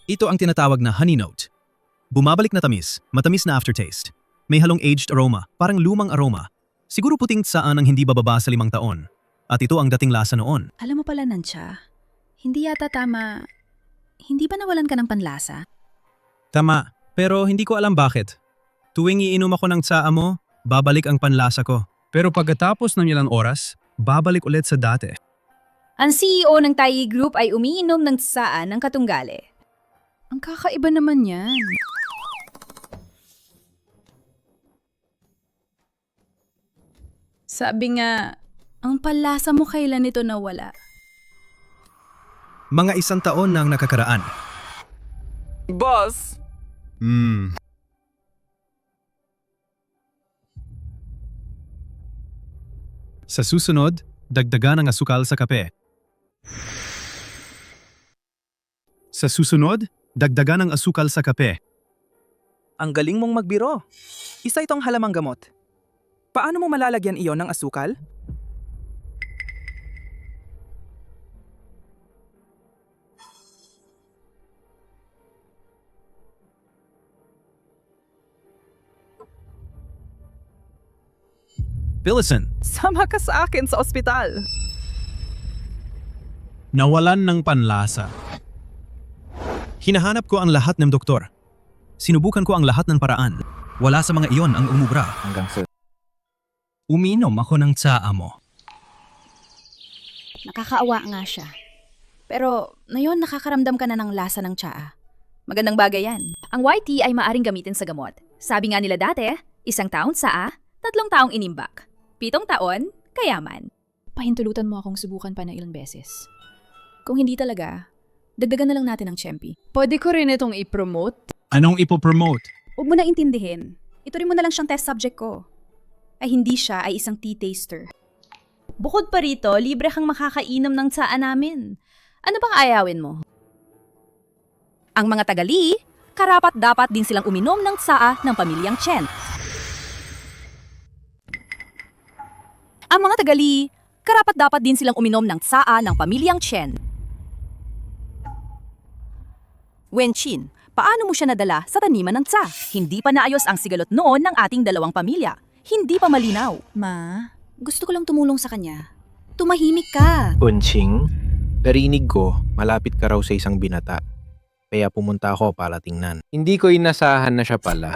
Ito ang tinatawag na honey note. Bumabalik na tamis, matamis na aftertaste. May halong aged aroma, parang lumang aroma. Siguro puting tsaan ang hindi bababa sa 5 taon. At ito ang dating lasa noon. Alam mo pala, Nansha, hindi yata tama. Hindi ba nawalan ka ng panlasa? Tama, pero hindi ko alam bakit. Tuwing iinom ako ng tsaa mo, babalik ang panlasa ko. Pero pagkatapos ng ilang oras, babalik ulit sa dati. Ang CEO ng Taiyi Group ay umiinom ng tsaa ng katunggali. Ang kakaiba naman yan. Sabi nga, Ang palasa mo kailan ito nawala? Mga 1 taon na ang nakakaraan. Boss! Sa susunod, dagdagan ang asukal sa kape. Sa susunod, dagdagan ang asukal sa kape. Ang galing mong magbiro. Isa itong halamang gamot. Paano mo malalagyan iyon ng asukal? Phillison, Sama ka sa akin sa ospital. nawalan ng panlasa. Hinahanap ko ang lahat ng doktor. Sinubukan ko ang lahat ng paraan. Wala sa mga iyon ang umubra. Hanggang sa... Uminom ako ng tsaa mo. Nakakaawa nga siya. Pero ngayon nakakaramdam ka na ng lasa ng tsaa. Magandang bagay yan. Ang white tea ay maaring gamitin sa gamot. Sabi nga nila dati, 1 taon tsaa, 3 taong inimbak. 7 taon, kayaman. Pahintulutan mo akong subukan pa ng ilang beses. Kung hindi talaga, dagdagan na lang natin ang tsempi. Pwede ko rin itong i-promote. Anong ipopromote? Huwag mo na intindihin. Ituloy mo na lang siyang test subject ko. Ay hindi siya ay isang tea taster. Bukod pa rito, libre kang makakainom ng tsaa namin. Ano bang ayawin mo? Ang mga tagali, karapat-dapat din silang uminom ng tsaa ng pamilyang Chen. Ang mga tagali, karapat-dapat din silang uminom ng tsaa ng pamilyang Chen. Wenchin, paano mo siya nadala sa taniman ng tsa? Hindi pa naayos ang sigalot noon ng ating dalawang pamilya. Hindi pa malinaw. Ma, gusto ko lang tumulong sa kanya. Tumahimik ka. Unching, narinig ko malapit ka raw sa isang binata. Kaya pumunta ako para tingnan. Hindi ko inasahan na siya pala.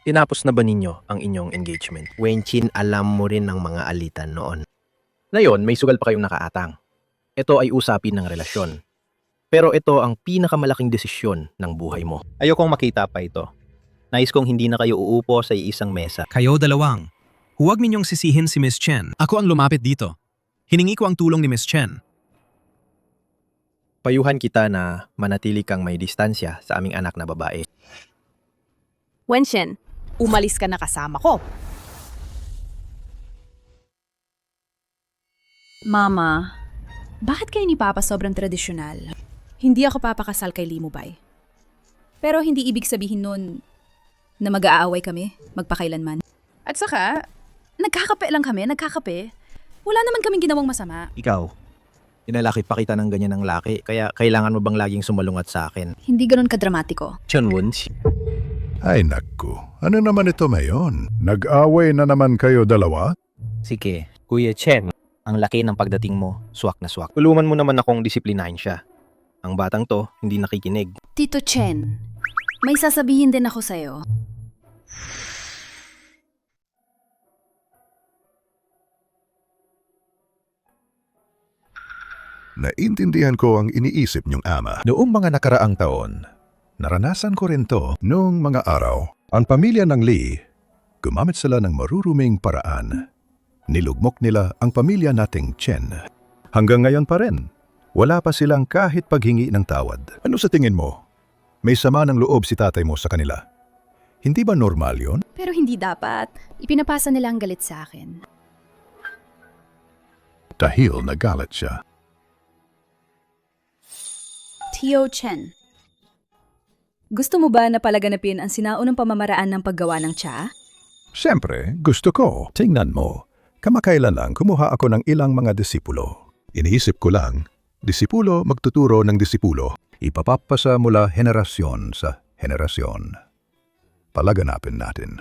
Tinapos na ba ninyo ang inyong engagement? Wenchin, alam mo rin ang mga alitan noon. Ngayon, may sugal pa kayong nakaatang. Ito ay usapin ng relasyon. Pero ito ang pinakamalaking desisyon ng buhay mo. Ayokong makita pa ito. Nais kong hindi na kayo uupo sa isang mesa. Kayo dalawang. Huwag ninyong sisihin si Miss Chen. Ako ang lumapit dito. Hiningi ko ang tulong ni Miss Chen. Payuhan kita na manatili kang may distansya sa aming anak na babae. Wenchin, umalis ka na kasama ko. Mama, bakit kayo ni Papa sobrang tradisyonal? Hindi ako papakasal kay Limubay. Pero hindi ibig sabihin nun na mag-aaway kami, magpakailanman. At saka, nagkakape lang kami, nagkakape. Wala naman kaming ginawang masama. Ikaw, inalaki pa kita ng ganyan ng laki, kaya kailangan mo bang laging sumalungat sa akin? Hindi ganun kadramatiko. Chunwons. Ay naku, ano naman ito ngayon? Nag-away na naman kayo dalawa? Sige, Kuya Chen, ang laki ng pagdating mo, swak na swak. Tulungan mo naman akong disiplinahin siya. Ang batang to, hindi nakikinig. Tito Chen, may sasabihin din ako sa'yo. Naintindihan ko ang iniisip niyong ama. Noong mga nakaraang taon, naranasan ko rin to noong mga araw. Ang pamilya ng Lee, gumamit sila ng maruruming paraan. Nilugmok nila ang pamilya nating Chen. Hanggang ngayon pa rin, wala pa silang kahit paghingi ng tawad. Ano sa tingin mo? May sama ng loob si tatay mo sa kanila. Hindi ba normal yon? Pero hindi dapat. Ipinapasa nila ang galit sa akin. Dahil nagalit siya. Tio Chen, gusto mo ba na palaganapin ang sinaunang pamamaraan ng paggawa ng tsa? Siyempre, gusto ko. Tingnan mo, kamakailan lang kumuha ako ng ilang mga disipulo. Iniisip ko lang, disipulo magtuturo ng disipulo. Ipapapasa mula henerasyon sa henerasyon. Palaganapin natin.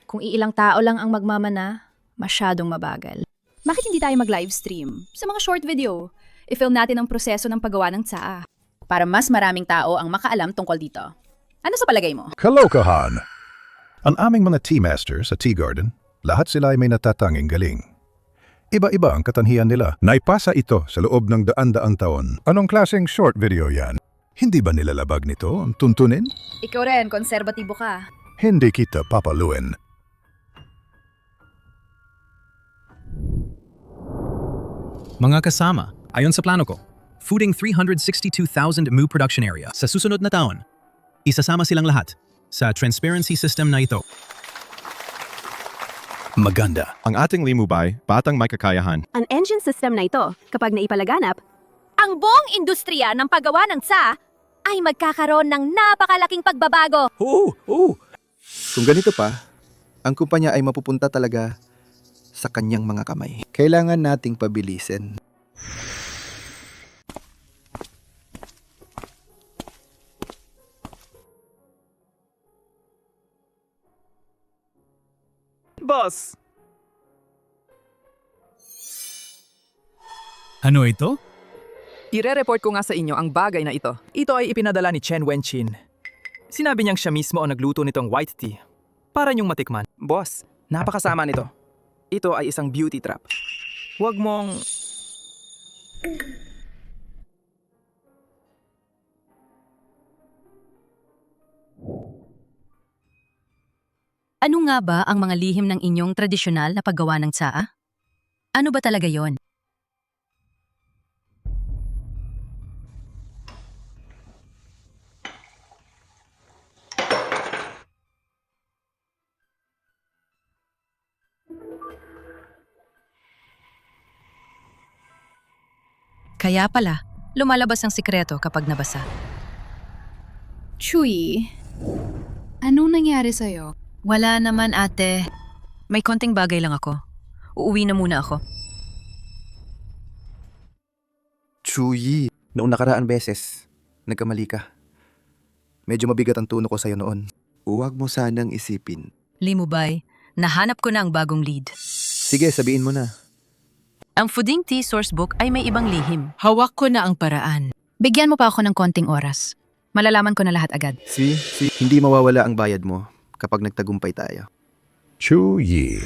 Kung iilang tao lang ang magmamana, masyadong mabagal. Bakit hindi tayo mag-livestream? Sa mga short video, i-film natin ang proseso ng paggawa ng tsaa. Para mas maraming tao ang makaalam tungkol dito. Ano sa palagay mo? Kalokahan! Ang aming mga tea masters sa Tea Garden, lahat sila ay may natatanging galing. Iba-iba ang katanhian nila. Naipasa ito sa loob ng daan-daang taon. Anong klaseng short video yan? Hindi ba nilalabag nito ang tuntunin? Ikaw rin, konserbatibo ka. Hindi kita papaluin. Mga kasama, ayon sa plano ko, fooding 362,000 mu production area sa susunod na taon. Isasama silang lahat sa transparency system na ito. Maganda. Ang ating limubay, batang may kakayahan. Ang engine system na ito, kapag naipalaganap, ang buong industriya ng paggawa ng tsa ay magkakaroon ng napakalaking pagbabago. Kung ganito pa, ang kumpanya ay mapupunta talaga sa kanyang mga kamay. Kailangan nating pabilisin. Boss! Ano ito? Ire-report ko nga sa inyo ang bagay na ito. Ito ay ipinadala ni Chen Wenchin. Sinabi niyang siya mismo ang nagluto nitong white tea. Para niyong matikman. Boss, napakasama nito. Ito ay isang beauty trap. Huwag mong... Ano nga ba ang mga lihim ng inyong tradisyonal na paggawa ng tsaa? Ano ba talaga yon? Kaya pala, lumalabas ang sikreto kapag nabasa. Chuy, anong nangyari sa'yo? Wala naman ate. May konting bagay lang ako. Uuwi na muna ako. Chuyi, noong nakaraan beses, nagkamali ka. Medyo mabigat ang tuno ko sa'yo noon. Huwag mo sanang isipin. Limubay, nahanap ko na ang bagong lead. Sige, sabihin mo na. Ang Fooding Tea Sourcebook ay may ibang lihim. Hawak ko na ang paraan. Bigyan mo pa ako ng konting oras. Malalaman ko na lahat agad. Hindi mawawala ang bayad mo kapag nagtagumpay tayo. Chuyi.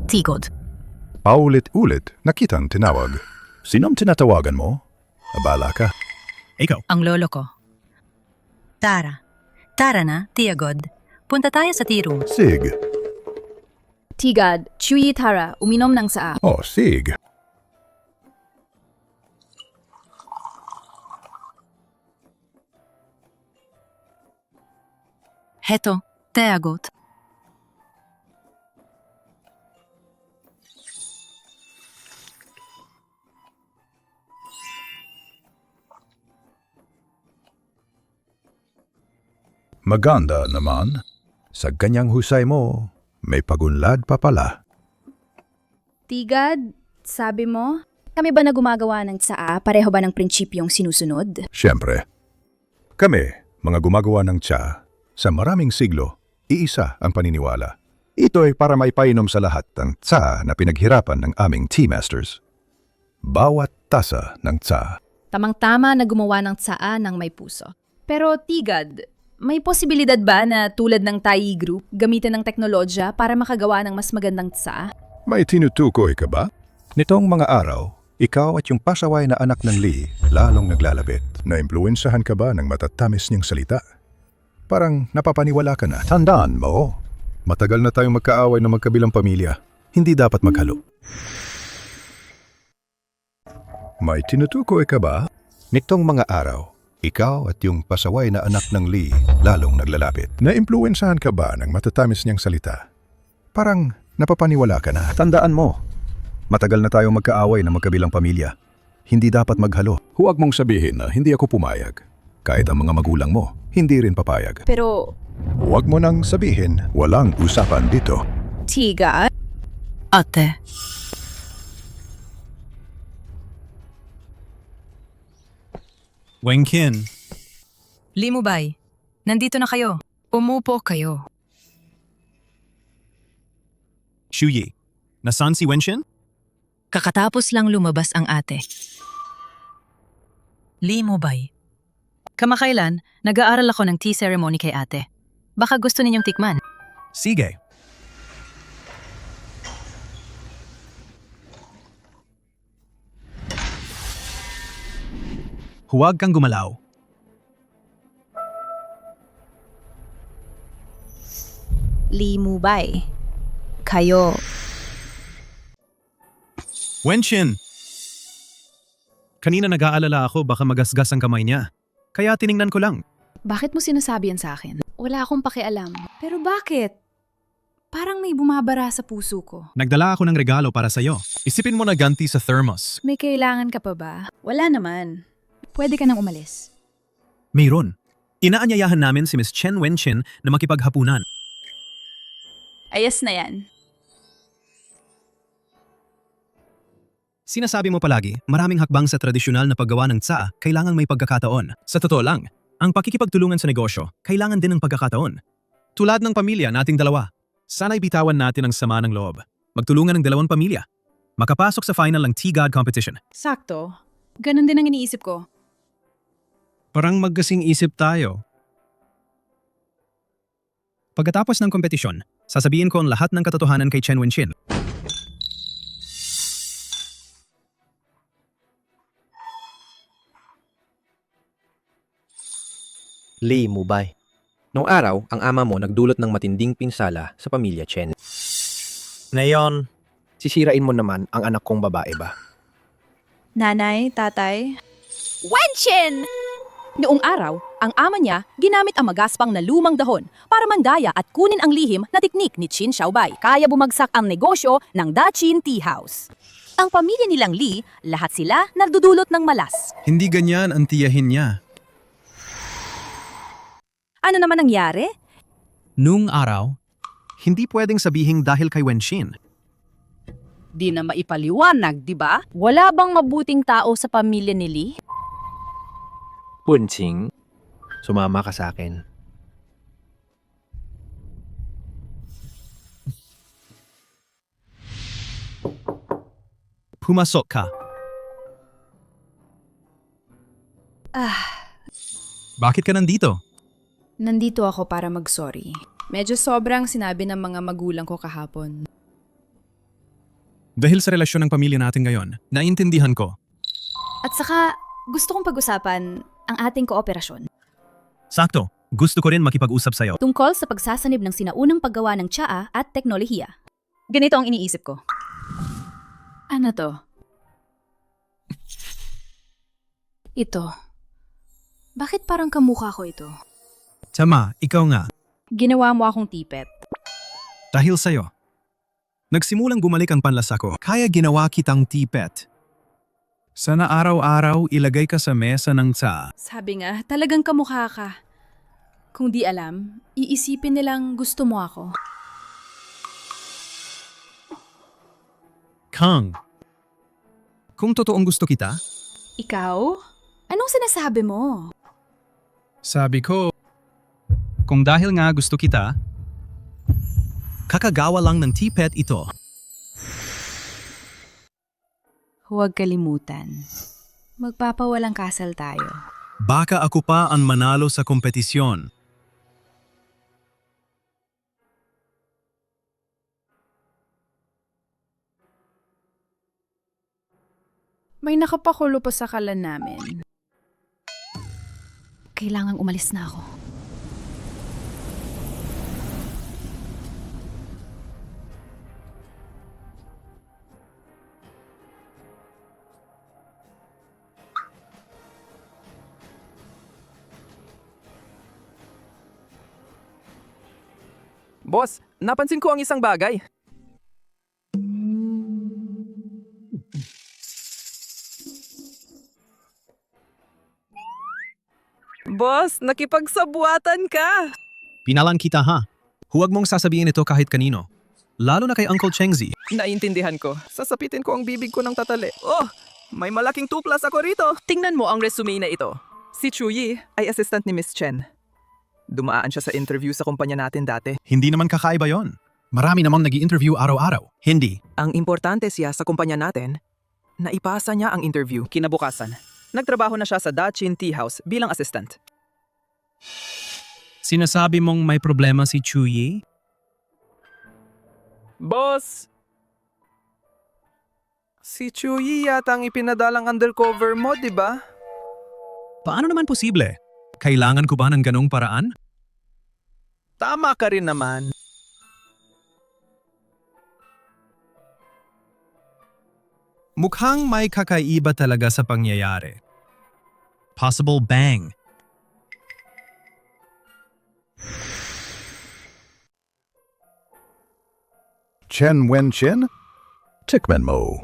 Tigod. Paulit-ulit nakitang tinawag. Sinong tinatawagan mo? Abala ka. Ikaw. Ang lolo ko. Tara. Tara na, Tiagod. Punta tayo sa tea room. Sig. Tigad, Chuyi Tara, uminom ng saa. Oh, sig. Heto, Tiagot. Maganda naman. Sa ganyang husay mo, may pagunlad pa pala. Tigad, sabi mo? Kami ba na gumagawa ng tsaa, pareho ba ng prinsipyong sinusunod? Siyempre. Kami, mga gumagawa ng tsa, sa maraming siglo, iisa ang paniniwala. Ito ay para maipainom sa lahat ng tsa na pinaghirapan ng aming tea masters. Bawat tasa ng tsa. Tamang-tama na gumawa ng tsaa ng may puso. Pero Tigad, may posibilidad ba na tulad ng Thai Group, gamitin ng teknolohiya para makagawa ng mas magandang tsaa? May tinutukoy ka ba? Nitong mga araw, ikaw at yung pasaway na anak ng Lee lalong naglalapit. Na-impluensyahan ka ba ng matatamis niyang salita? Parang napapaniwala ka na. Tandaan mo, matagal na tayong magkaaway ng magkabilang pamilya. Hindi dapat maghalo. May tinutukoy ka ba? Nitong mga araw, ikaw at yung pasaway na anak ng Lee lalong naglalapit. Na-impluensyahan ka ba ng matatamis niyang salita? Parang napapaniwala ka na. Tandaan mo, matagal na tayong magkaaway ng magkabilang pamilya. Hindi dapat maghalo. Huwag mong sabihin na hindi ako pumayag. Kahit ang mga magulang mo, hindi rin papayag. Pero, Huwag mo nang sabihin, walang usapan dito. Tigad? Ate. Wengkin. Limubay, nandito na kayo. Umupo kayo. Shuyi. Nasaan si Wenshin? Kakatapos lang lumabas ang ate. Limubay. Kamakailan, nag-aaral ako ng tea ceremony kay ate. Baka gusto ninyong tikman. Sige. Huwag kang gumalaw. Limubay. Kayo Wenshin! Kanina nag-aalala ako baka magasgas ang kamay niya. Kaya tiningnan ko lang. Bakit mo sinasabi yan sa akin? Wala akong pakialam. Pero bakit? Parang may bumabara sa puso ko. Nagdala ako ng regalo para sa'yo. Isipin mo na ganti sa thermos. May kailangan ka pa ba? Wala naman. Pwede ka nang umalis. Mayroon. Inaanyayahan namin si Miss Chen Wenchin na makipaghapunan. Ayos na yan. Sinasabi mo palagi, maraming hakbang sa tradisyonal na paggawa ng tsaa, kailangan may pagkakataon. Sa totoo lang, ang pakikipagtulungan sa negosyo, kailangan din ng pagkakataon. Tulad ng pamilya nating dalawa. Sana'y bitawan natin ang sama ng loob. Magtulungan ng dalawang pamilya. Makapasok sa final ng T-God competition. Sakto. Ganon din ang iniisip ko. Parang magkasing isip tayo. Pagkatapos ng kompetisyon, sasabihin ko ang lahat ng katotohanan kay Chen Wenchin. Lee Mubay. Noong araw, ang ama mo nagdulot ng matinding pinsala sa pamilya Chen. Ngayon, sisirain mo naman ang anak kong babae ba? Nanay, tatay. Wenshin! Noong araw, ang ama niya ginamit ang magaspang na lumang dahon para mandaya at kunin ang lihim na teknik ni Qin Xiaobai. Kaya bumagsak ang negosyo ng Daqin Tea House. Ang pamilya nilang Lee, lahat sila nagdudulot ng malas. Hindi ganyan ang tiyahin niya. Ano naman nangyari? Noong araw, hindi pwedeng sabihing dahil kay Wenchin. Di na maipaliwanag, di ba? Wala bang mabuting tao sa pamilya ni Lee? Punching, sumama ka sa akin. Pumasok ka. Bakit ka nandito? Nandito ako para mag-sorry. Medyo sobrang sinabi ng mga magulang ko kahapon. Dahil sa relasyon ng pamilya natin ngayon, naintindihan ko. At saka, gusto kong pag-usapan ang ating kooperasyon. Sakto, gusto ko rin makipag-usap sa'yo. Tungkol sa pagsasanib ng sinaunang paggawa ng tsaa at teknolohiya. Ganito ang iniisip ko. Ano to? Ito. Bakit parang kamukha ko ito? Tama, ikaw nga. Ginawa mo akong tipet. Dahil sa'yo. Nagsimulang bumalik ang panlasa ko, kaya ginawa kitang tipet. Sana araw-araw ilagay ka sa mesa ng tsaa. Sabi nga, talagang kamukha ka. Kung di alam, iisipin nilang gusto mo ako. Kang. Kung totoong gusto kita, Ikaw? Anong sinasabi mo? sabi ko, kung dahil nga gusto kita, kakagawa lang ng tipet ito. Huwag kalimutan. Magpapawalang kasal tayo. Baka ako pa ang manalo sa kompetisyon. May nakapakulo pa sa kalan namin. Kailangang umalis na ako. Boss, napansin ko ang isang bagay. Boss, nakipagsabuatan ka! Pinalan kita ha. Huwag mong sasabihin ito kahit kanino. Lalo na kay Uncle Chengzi. Naintindihan ko. Sasapitin ko ang bibig ko ng tatali. Oh, may malaking tuplas ako rito. Tingnan mo ang resume na ito. Si Chu Yi ay assistant ni Miss Chen. Dumaan siya sa interview sa kumpanya natin dati. Hindi naman kakaiba yon. Marami namang nag-i-interview araw-araw. Hindi. Ang importante siya sa kumpanya natin, naipasa niya ang interview. Kinabukasan, nagtrabaho na siya sa Daqin Tea House bilang assistant. Sinasabi mong may problema si Chu Yi? Boss! Si Chu Yi yata ang ipinadalang undercover mo, di ba? Paano naman posible? Kailangan ko ba ng ganong paraan? Tama ka rin naman. Mukhang may kakaiba talaga sa pangyayari. Possible bang. Chen Wen Chen? Tikman mo.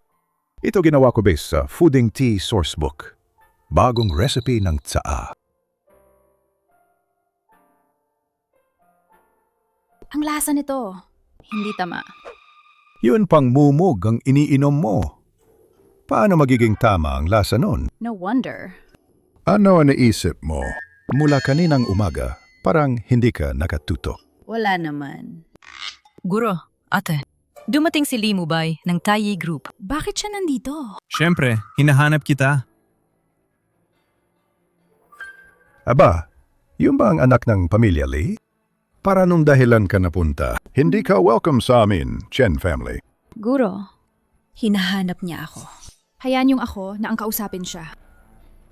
Ito ginawa ko base sa Fooding Tea Sourcebook. Bagong recipe ng tsaa. Ang lasa nito, hindi tama. Yun pang mumog ang iniinom mo. Paano magiging tama ang lasa nun? No wonder. Ano ang naisip mo? Mula kaninang umaga, parang hindi ka nakatutok. Wala naman. Guro, ate, dumating si Lee Mubay ng Taiyi Group. Bakit siya nandito? Siyempre, hinahanap kita. Aba, yung ba ang anak ng pamilya Lee? Para nung dahilan ka napunta, hindi ka welcome sa amin, Chen family. Guro, hinahanap niya ako. Hayaan yung ako na ang kausapin siya.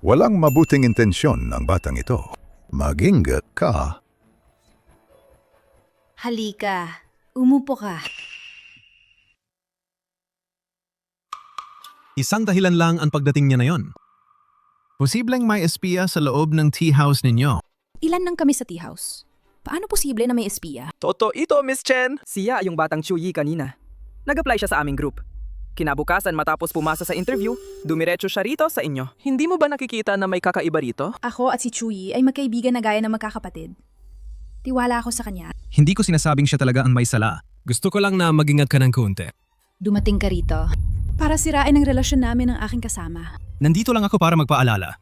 Walang mabuting intensyon ng batang ito. Mag-ingat ka. Halika, umupo ka. Isang dahilan lang ang pagdating niya na yon. Posibleng may espiya sa loob ng tea house ninyo. Ilan lang kami sa tea house? Paano posible na may espiya? Toto ito, Miss Chen. Siya yung batang Chuyi kanina. Nag-apply siya sa aming group. Kinabukasan matapos pumasa sa interview, dumiretso siya rito sa inyo. Hindi mo ba nakikita na may kakaiba rito? Ako at si Chuyi ay magkaibigan na gaya ng magkakapatid. Tiwala ako sa kanya. Hindi ko sinasabing siya talaga ang may sala. Gusto ko lang na mag-ingat ka ng konti. Dumating ka rito para sirain ang relasyon namin ng aking kasama. Nandito lang ako para magpaalala.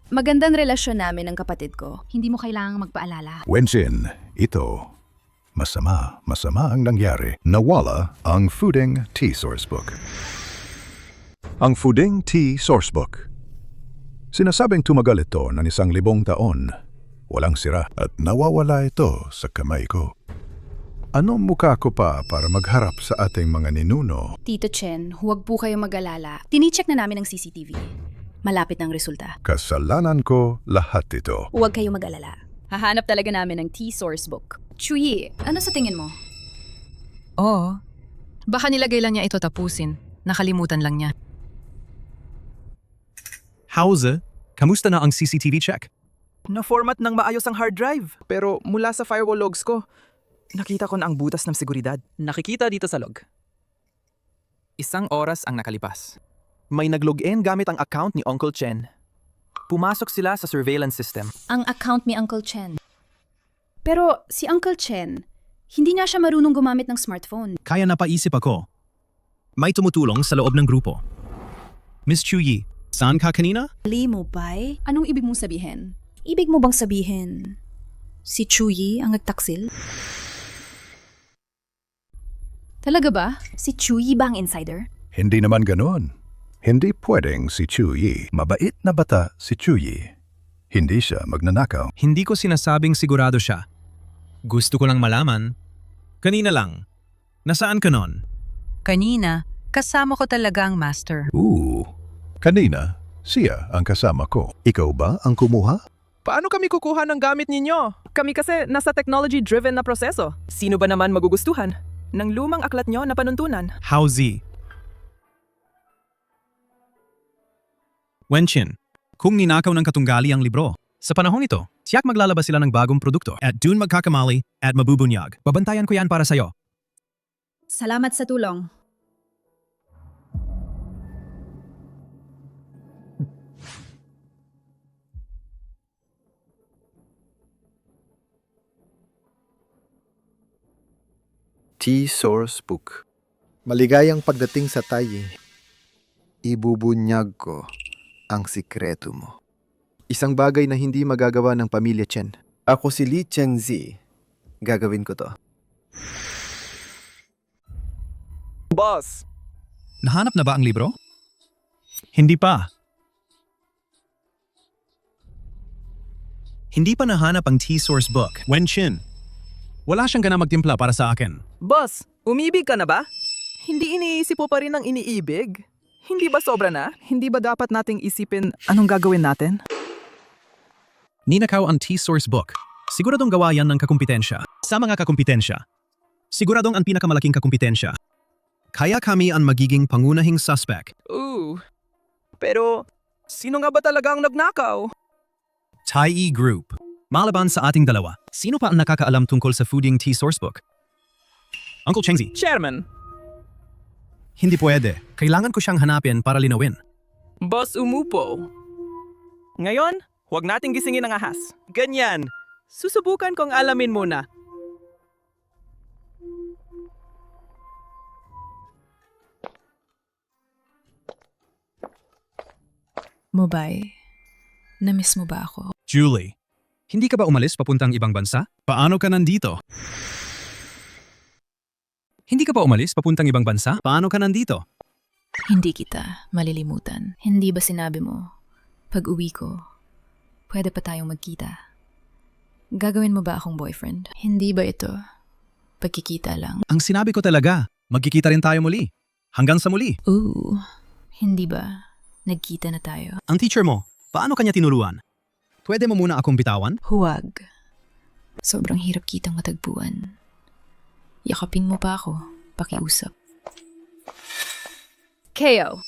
Magandang relasyon namin ng kapatid ko. Hindi mo kailangang magpaalala. Wenjin, ito. Masama ang nangyari. Nawala ang Fooding Tea Sourcebook. Ang Fooding Tea Sourcebook. Sinasabing tumagal ito ng 1,000 taon. Walang sira at nawawala ito sa kamay ko. Anong mukha ko pa para magharap sa ating mga ninuno? Tito Chen, huwag po kayo mag-alala. Tinicheck na namin ang CCTV. Malapit ng resulta. Kasalanan ko lahat ito. Huwag kayo mag-alala. Hahanap talaga namin ng tea source book. Chuyi, ano sa tingin mo? Oo. Baka nilagay lang niya ito tapusin. Nakalimutan lang niya. Howze, kamusta na ang CCTV check? Na-format ng maayos ang hard drive. Pero mula sa firewall logs ko, nakita ko na ang butas ng seguridad. Nakikita dito sa log. 1 oras ang nakalipas. May nag-login gamit ang account ni Uncle Chen. Pumasok sila sa surveillance system. Ang account ni Uncle Chen. Pero si Uncle Chen, hindi na siya marunong gumamit ng smartphone. Kaya napaisip ako. May tumutulong sa loob ng grupo. Miss Chuyi, saan ka kanina? Lee Mubay? Anong ibig mong sabihin? Ibig mo bang sabihin, si Chuyi ang nagtaksil? Talaga ba? Si Chuyi ba ang insider? Hindi naman ganoon. Hindi pwedeng si Chuyi. Mabait na bata si Chuyi. Hindi siya magnanakaw. Hindi ko sinasabing sigurado siya. Gusto ko lang malaman. Kanina lang. Nasaan ka nun? Kanina, kasama ko talaga ang master. Kanina, siya ang kasama ko. Ikaw ba ang kumuha? Paano kami kukuha ng gamit ninyo? Kami kasi nasa technology-driven na proseso. Sino ba naman magugustuhan ng lumang aklat nyo na panuntunan? Howzy. Wenjin, kung ninakaw ng katunggali ang libro, sa panahon ito, tiyak maglalabas sila ng bagong produkto at dun magkakamali at mabubunyag. Babantayan ko yan para sa'yo. Salamat sa tulong. Tea Source Book. Maligayang pagdating sa Taiyi. Ibubunyag ko ang sikreto mo. Isang bagay na hindi magagawa ng pamilya Chen. Ako si Li Chengzi. Gagawin ko to. Boss! Nahanap na ba ang libro? Hindi pa. Hindi pa nahanap ang tea source book. Wenjin, wala siyang gana magtimpla para sa akin. Boss, umibig ka na ba? Hindi iniisip mo pa rin ang iniibig? Hindi ba sobra na? Hindi ba dapat nating isipin anong gagawin natin? Ninakaw ang tea source book. Siguradong gawa yan ng kakumpetensya. Sa mga kakumpetensya, siguradong ang pinakamalaking kakumpetensya. Kaya kami ang magiging pangunahing suspect. Pero sino nga ba talaga ang nagnakaw? Tai Group. Malaban sa ating dalawa, sino pa ang nakakaalam tungkol sa Fooding Tea Sourcebook? Uncle Chengzi. Chairman, Hindi pwede. Kailangan ko siyang hanapin para linawin. Boss Umupo. Ngayon, huwag nating gisingin ang ahas. Ganyan. Susubukan kong alamin muna. Mubay, na-miss mo ba ako? Julie, hindi ka ba umalis papuntang ibang bansa? Paano ka nandito? Hindi ka ba umalis papuntang ibang bansa? Paano ka nandito? Hindi kita malilimutan. Hindi ba sinabi mo, pag uwi ko, pwede pa tayong magkita? Gagawin mo ba akong boyfriend? Hindi ba ito pagkikita lang? Ang sinabi ko talaga, magkikita rin tayo muli. Hanggang sa muli. Hindi ba nagkita na tayo? Ang teacher mo, paano kanya tinuluan? Pwede mo muna akong bitawan? Huwag. Sobrang hirap kitang matagpuan. Yakapin mo pa ako, pakiusap. Keo,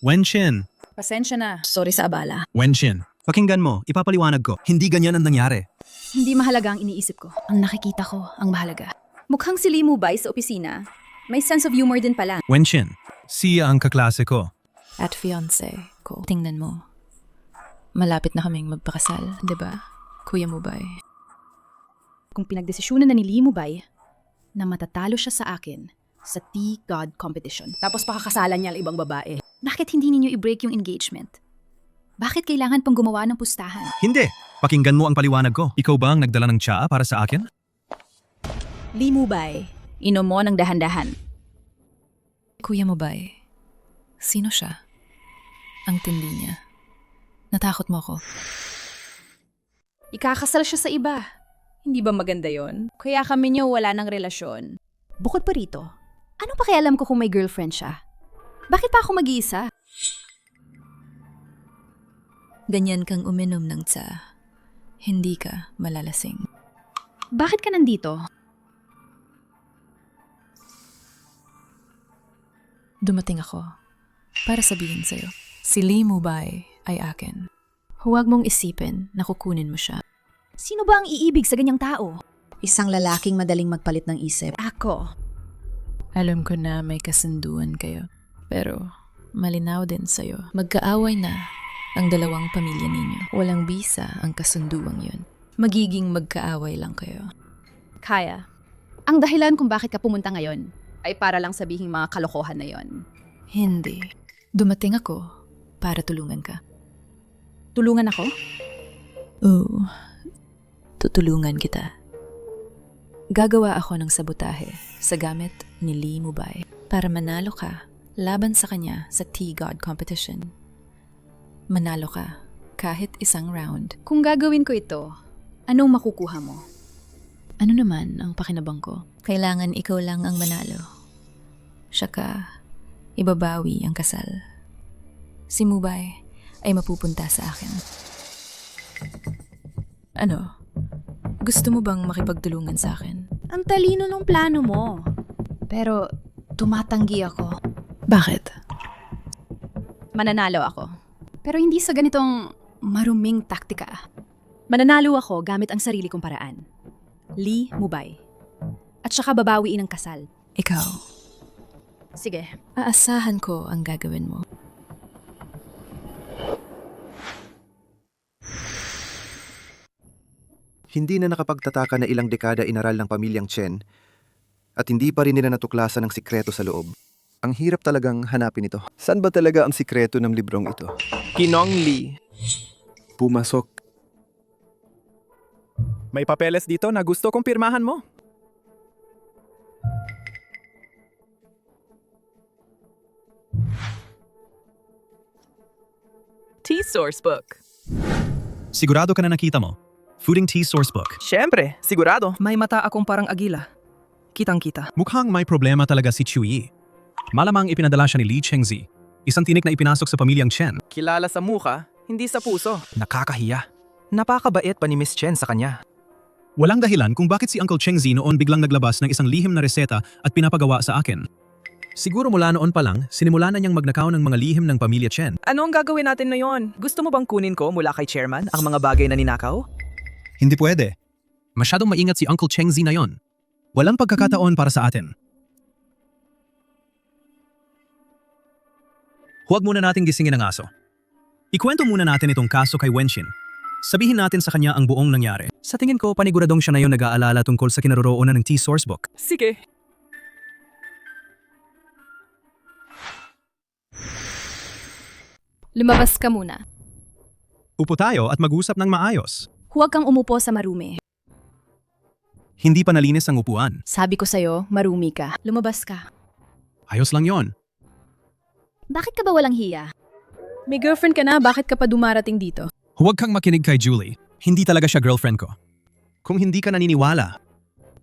Wenshin, pasensya na. Sorry sa abala. Wenshin, pakinggan mo, ipapaliwanag ko. Hindi ganyan ang nangyari. Hindi mahalaga ang iniisip ko. Ang nakikita ko, ang mahalaga. Mukhang si Lee Mubay sa opisina. May sense of humor din pala. Wenshin, siya ang kaklase ko. At fiancé ko. Tingnan mo. Malapit na kaming magpakasal, di ba? Kuya Mubay. Kung pinagdesisyonan na ni Lee Mubay na matatalo siya sa akin sa Tea God competition, tapos pakakasalan niya ang ibang babae, bakit hindi ninyo i-break yung engagement? Bakit kailangan pang gumawa ng pustahan? Hindi. Pakinggan mo ang paliwanag ko. Ikaw ba ang nagdala ng tsaa para sa akin? Lee Mubay, inom mo ng dahan-dahan. Kuya Mubay, sino siya? Ang tindi niya. Natakot mo ako. Ikakasal siya sa iba. Hindi ba maganda yon? Kaya kami niyo wala ng relasyon. Bukod pa rito, ano pa alam ko kung may girlfriend siya? Bakit pa ako mag-iisa? Ganyan kang uminom ng tsa. Hindi ka malalasing. Bakit ka nandito? Dumating ako para sabihin sa'yo, si Lee Mubay ay akin. Huwag mong isipin na kukunin mo siya. Sino ba ang iibig sa ganyang tao? Isang lalaking madaling magpalit ng isip. Ako. Alam ko na may kasunduan kayo. Pero malinaw din sa'yo. Magkaaway na ang dalawang pamilya ninyo. Walang bisa ang kasunduang yun. Magiging magkaaway lang kayo. Kaya, ang dahilan kung bakit ka pumunta ngayon ay para lang sabihing mga kalokohan na yon. Hindi. Dumating ako para tulungan ka. Tulungan ako? Oo. Tutulungan kita. Gagawa ako ng sabotahe sa gamit ni Lee Mubay para manalo ka laban sa kanya sa Tea God competition. Manalo ka kahit isang round. Kung gagawin ko ito, anong makukuha mo? Ano naman ang pakinabang ko? Kailangan ikaw lang ang manalo. Saka, ibabawi ang kasal. Si Mubay ay mapupunta sa akin. Ano? Gusto mo bang makipagtulungan sa akin? Ang talino ng plano mo. Pero, tumatanggi ako. Bakit? Mananalo ako. Pero hindi sa ganitong maruming taktika. Mananalo ako gamit ang sarili kong paraan. Lee Mubay. At saka babawiin ang kasal. Ikaw. Sige. Aasahan ko ang gagawin mo. Hindi na nakapagtataka na ilang dekada inaral ng pamilyang Chen at hindi pa rin nila natuklasan ang sikreto sa loob. Ang hirap talagang hanapin ito. Saan ba talaga ang sikreto ng librong ito? Kinong Lee. Pumasok. May papeles dito na gusto kong pirmahan mo. Tea Sourcebook. Sigurado ka na nakita mo? Fooding Tea Sourcebook. Siyempre, sigurado. May mata akong parang agila. Kitang-kita. Mukhang may problema talaga si Chu Yi. Malamang ipinadala siya ni Lee Chengzi, isang tinik na ipinasok sa pamilyang Chen. Kilala sa mukha, hindi sa puso. Nakakahiya. Napakabait pa ni Miss Chen sa kanya. Walang dahilan kung bakit si Uncle Chengzi noon biglang naglabas ng isang lihim na reseta at pinapagawa sa akin. Siguro mula noon pa lang, sinimula na niyang magnakaw ng mga lihim ng pamilya Chen. Ano ang gagawin natin ngayon? Gusto mo bang kunin ko mula kay chairman ang mga bagay na ninakaw? Hindi pwede. Masyadong maingat si Uncle Cheng Zi na yon. Walang pagkakataon para sa atin. Huwag muna nating gisingin ang aso. Ikwento muna natin itong kaso kay Wenxin. Sabihin natin sa kanya ang buong nangyari. Sa tingin ko, paniguradong siya na yung nag-aalala tungkol sa kinaroroonan ng T-Sourcebook. Sige. Lumabas ka muna. Upo tayo at mag-usap ng maayos. Huwag kang umupo sa marumi. Hindi pa nalinis ang upuan. Sabi ko sa'yo, marumi ka. Lumabas ka. Ayos lang yon. Bakit ka ba walang hiya? May girlfriend ka na, bakit ka pa dumarating dito? Huwag kang makinig kay Julie. Hindi talaga siya girlfriend ko. Kung hindi ka naniniwala,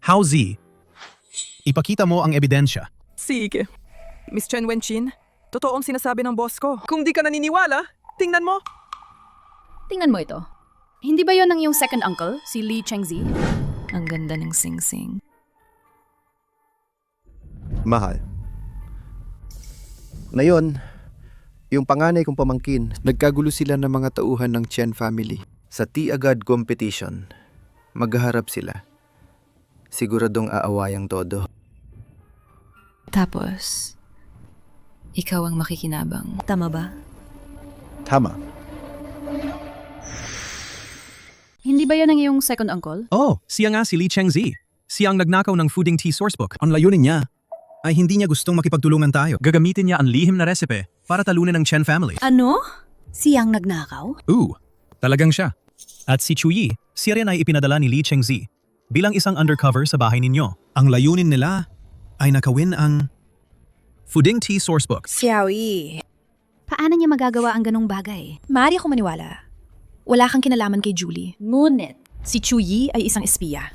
How Z? Ipakita mo ang ebidensya. Sige. Miss Chen Wenxin, totoo ang sinasabi ng boss ko. Kung di ka naniniwala, tingnan mo. Tingnan mo ito. Hindi ba yon ang iyong second uncle, si Lee Chengzi? Ang ganda ng sing-sing. Mahal. Ngayon, yung panganay kong pamangkin, nagkagulo sila ng mga tauhan ng Chen family. Sa T-Agad competition, maghaharap sila. Siguradong aawayang todo. Tapos, ikaw ang makikinabang. Tama ba? Tama. Hindi ba yan ang iyong second uncle? Oh, siya nga si Lee Chengzi. Siya ang nagnakaw ng fooding T-Sourcebook. Ang layunin niya ay hindi niya gustong makipagtulungan tayo. Gagamitin niya ang lihim na resipe para talunin ang Chen family. Ano? Siyang nagnakaw? Talagang siya. At si Chu Yi, siya rin ay ipinadala ni Lee Chengzi bilang isang undercover sa bahay ninyo. Ang layunin nila ay nakawin ang fooding T-Sourcebook. Xiaoyi. Paano niya magagawa ang ganong bagay? Maaari ako maniwala. Wala kang kinalaman kay Julie. Ngunit, si Chu Yi ay isang espiya.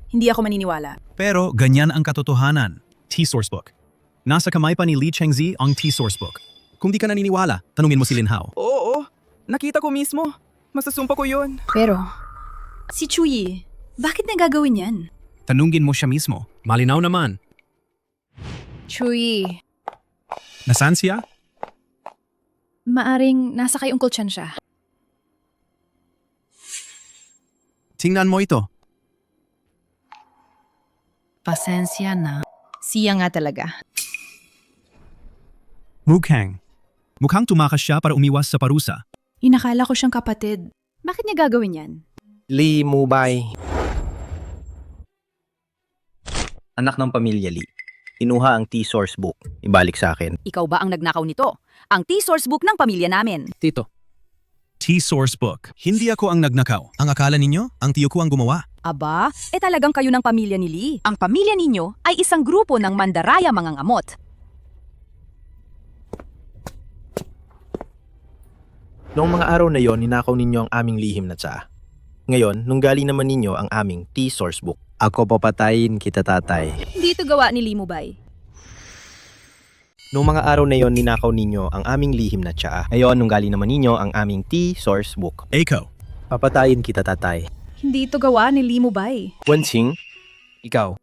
Hindi ako maniniwala. Pero ganyan ang katotohanan. T-Sourcebook. Nasa kamay pa ni Lee Chengzi ang T-Sourcebook. Kung di ka naniniwala, tanungin mo si Lin Hao. Oo, nakita ko mismo. Masasumpa ko yun. Pero, si Chu Yi, bakit niya gagawin yan? Tanungin mo siya mismo. Malinaw naman. Chu Yi, Nasaan siya? maaring nasa kay Uncle Chen siya. Tingnan mo ito. Pasensya na. Siya nga talaga. Mukhang tumakas siya para umiwas sa parusa. Inakala ko siyang kapatid. Bakit niya gagawin yan? Lee Mubay. Anak ng pamilya Lee. Inuha ang T-Sourcebook. Ibalik sa akin. Ikaw ba ang nagnakaw nito? Ang T-Sourcebook ng pamilya namin. Tito. T-Sourcebook. Hindi ako ang nagnakaw. Ang akala ninyo, ang tiyo ko ang gumawa. Aba, talagang kayo ng pamilya ni Lee. Ang pamilya ninyo ay isang grupo ng mandaraya mga ngamot. Noong mga araw na yon, ninakaw ninyo ang aming lihim na tsaa. Ngayon, nung galing naman ninyo ang aming T-Sourcebook, ako papatayin kita, tatay. Hindi ito gawa ni Lee Mubay. Noong mga araw na yon, ninakaw ninyo ang aming lihim na tsaa. Ngayon, nung galing naman ninyo ang aming T-Sourcebook, Ikaw. papatayin kita, tatay. Hindi ito gawa ni Lee Mubay. Wenxing, ikaw,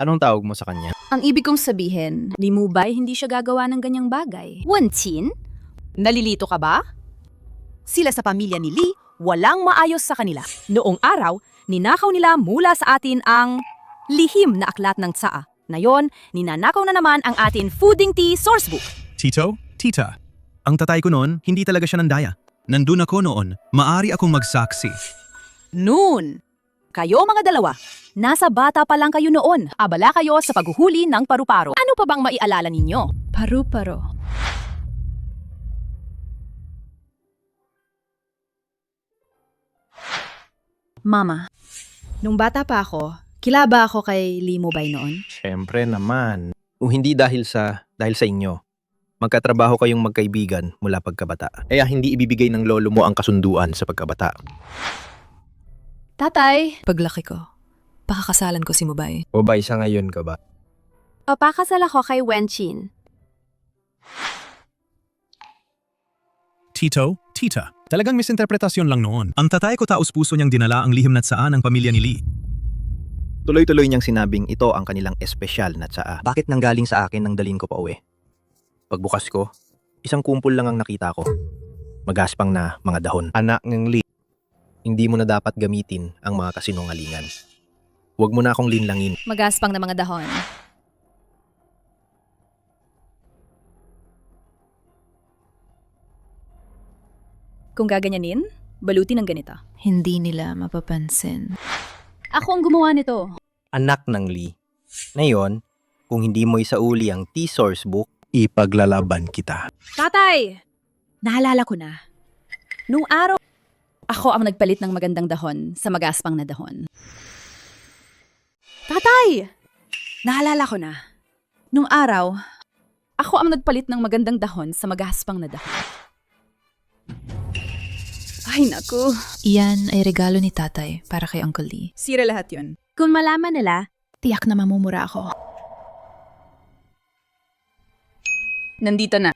anong tawag mo sa kanya? Ang ibig kong sabihin, Lee Mubay hindi siya gagawa ng ganyang bagay. Wenqin? Nalilito ka ba? Sila sa pamilya ni Lee, walang maayos sa kanila. Noong araw, ninakaw nila mula sa atin ang lihim na aklat ng tsaa. Ngayon, ninanakaw na naman ang atin fooding T-Sourcebook. Tito? Tita. Ang tatay ko noon, hindi talaga siya nandaya. Nandun ako noon, maari akong magsaksi. Noon, kayo mga dalawa, nasa bata pa lang kayo noon. Abala kayo sa paghuhuli ng paru-paro. Ano pa bang maialala ninyo? Paru-paro. Mama, nung bata pa ako, kilaba ako kay Lee Mubay noon. Siyempre naman. Kung hindi dahil sa inyo, magkatrabaho kayong magkaibigan mula pagkabata. Kaya hindi ibibigay ng lolo mo ang kasunduan sa pagkabata. Tatay! Paglaki ko, pakakasalan ko si Mubay. Mubay sa ngayon ka ba? Papakasal ako kay Wenxin. Tito? Tita. Talagang misinterpretasyon lang noon. Ang tatay ko taos-puso niyang dinala ang lihim na tsaa ng pamilya ni Lee. Tuloy-tuloy niyang sinabing ito ang kanilang espesyal na tsaa. Bakit nanggaling sa akin nang dalhin ko pa uwi? Pagbukas ko, isang kumpol lang ang nakita ko. Magaspang na mga dahon. Anak ng Lee, hindi mo na dapat gamitin ang mga kasinungalingan. Huwag mo na akong linlangin. Magaspang na mga dahon. Kung gaganyanin, balutin ng ganito. Hindi nila mapapansin. Ako ang gumawa nito. Anak ng Lee. Ngayon, kung hindi mo isauli ang T-Source book, ipaglalaban kita. Tatay! Naalala ko na. Nung araw, ako ang nagpalit ng magandang dahon sa magaspang na dahon. Tatay! Naalala ko na. Nung araw, ako ang nagpalit ng magandang dahon sa magaspang na dahon. Ay, naku. Iyan ay regalo ni tatay para kay Uncle Lee. Sira lahat yun. Kung malaman nila, Tiyak na mamumura ako. Nandito na.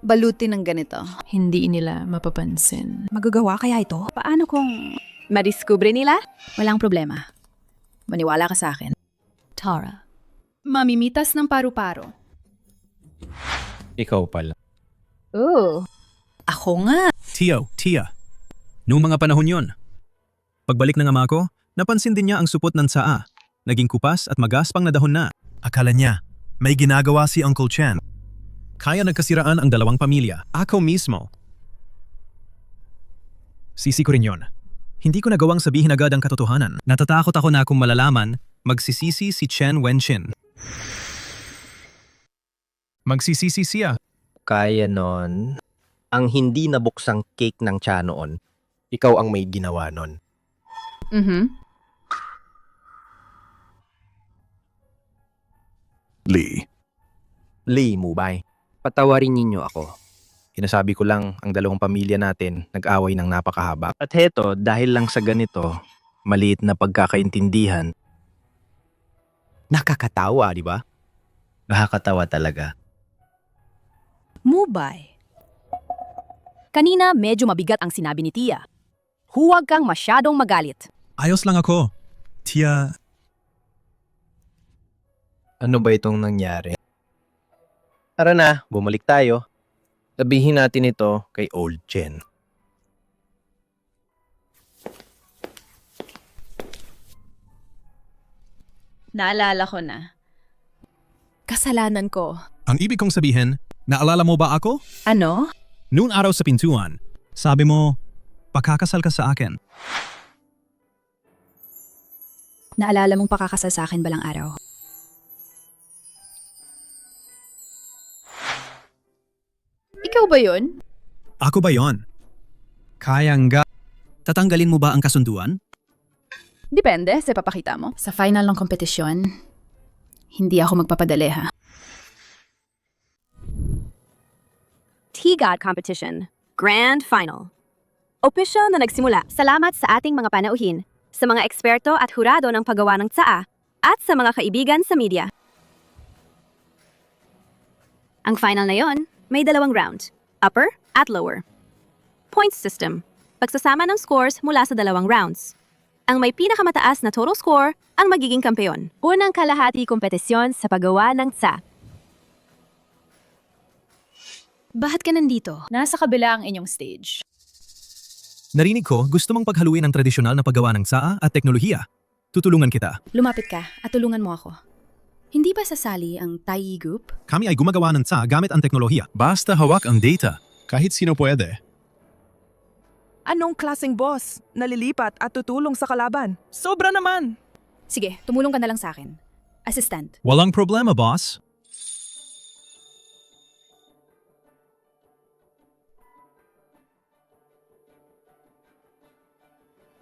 Balutin ng ganito. Hindi nila mapapansin. Magagawa kaya ito? Paano kung madiskubre nila? walang problema? Maniwala ka sa akin. Tara. Mamimitas ng paru-paro. Ikaw pala. Oo. Ako nga. Tia. Noong mga panahon yon, pagbalik ng ama ko, napansin din niya ang supot ng tsaa. Naging kupas at magaspang na dahon na. Akala niya, may ginagawa si Uncle Chen. Kaya nagkasiraan ang dalawang pamilya. Ako mismo. Sisi ko rin yon. Hindi ko nagawang sabihin agad ang katotohanan. Natatakot ako na kung malalaman, magsisisi si Chen Wenqin. Magsisisi siya. Kaya nun, ang hindi nabuksang cake ng tiya noon, ikaw ang may ginawa nun. Lee Mubay. Patawarin ninyo ako. Sinasabi ko lang, ang dalawang pamilya natin nag-away ng napakahaba. At heto, dahil lang sa ganito, maliit na pagkakaintindihan. Nakakatawa, di ba? Nakakatawa talaga. Mubay. Kanina medyo mabigat ang sinabi ni Tia. Huwag kang masyadong magalit. Ayos lang ako. Tia, Ano ba itong nangyari? Tara na, bumalik tayo. Sabihin natin ito kay Old Chen. Naalala ko na. Kasalanan ko. ang ibig kong sabihin, naalala mo ba ako? Ano? Noon araw sa pintuan, sabi mo, pakakasal ka sa akin. Naalala mong pakakasal sa akin balang araw. Ikaw ba yun? Ako ba yon? Kayang ga... Tatanggalin mo ba ang kasunduan? Depende sa papakita mo. Sa final ng kompetisyon, hindi ako magpapadali ha. T-God Competition, Grand Final. Opisyal na nagsimula. Salamat sa ating mga panauhin, sa mga eksperto at hurado ng paggawa ng tsaa, at sa mga kaibigan sa media. Ang final na yon, may dalawang round, upper at lower. Points system, pagsasama ng scores mula sa dalawang rounds. Ang may pinakamataas na total score ang magiging kampeon. Unang kalahati kompetisyon sa paggawa ng tsaa. Bakit ka nandito? Nasa kabila ang inyong stage. Narinig ko, gusto mong paghaluin ang tradisyonal na paggawa ng tsaa at teknolohiya. Tutulungan kita. Lumapit ka at tulungan mo ako. Hindi ba sasali ang Taiyi Group? Kami ay gumagawa ng tsaa gamit ang teknolohiya. Basta hawak ang data. Kahit sino pwede. Anong klaseng boss? Nalilipat at tutulong sa kalaban? Sobra naman! Sige, tumulong ka na lang sa akin. Assistant. Walang problema, boss.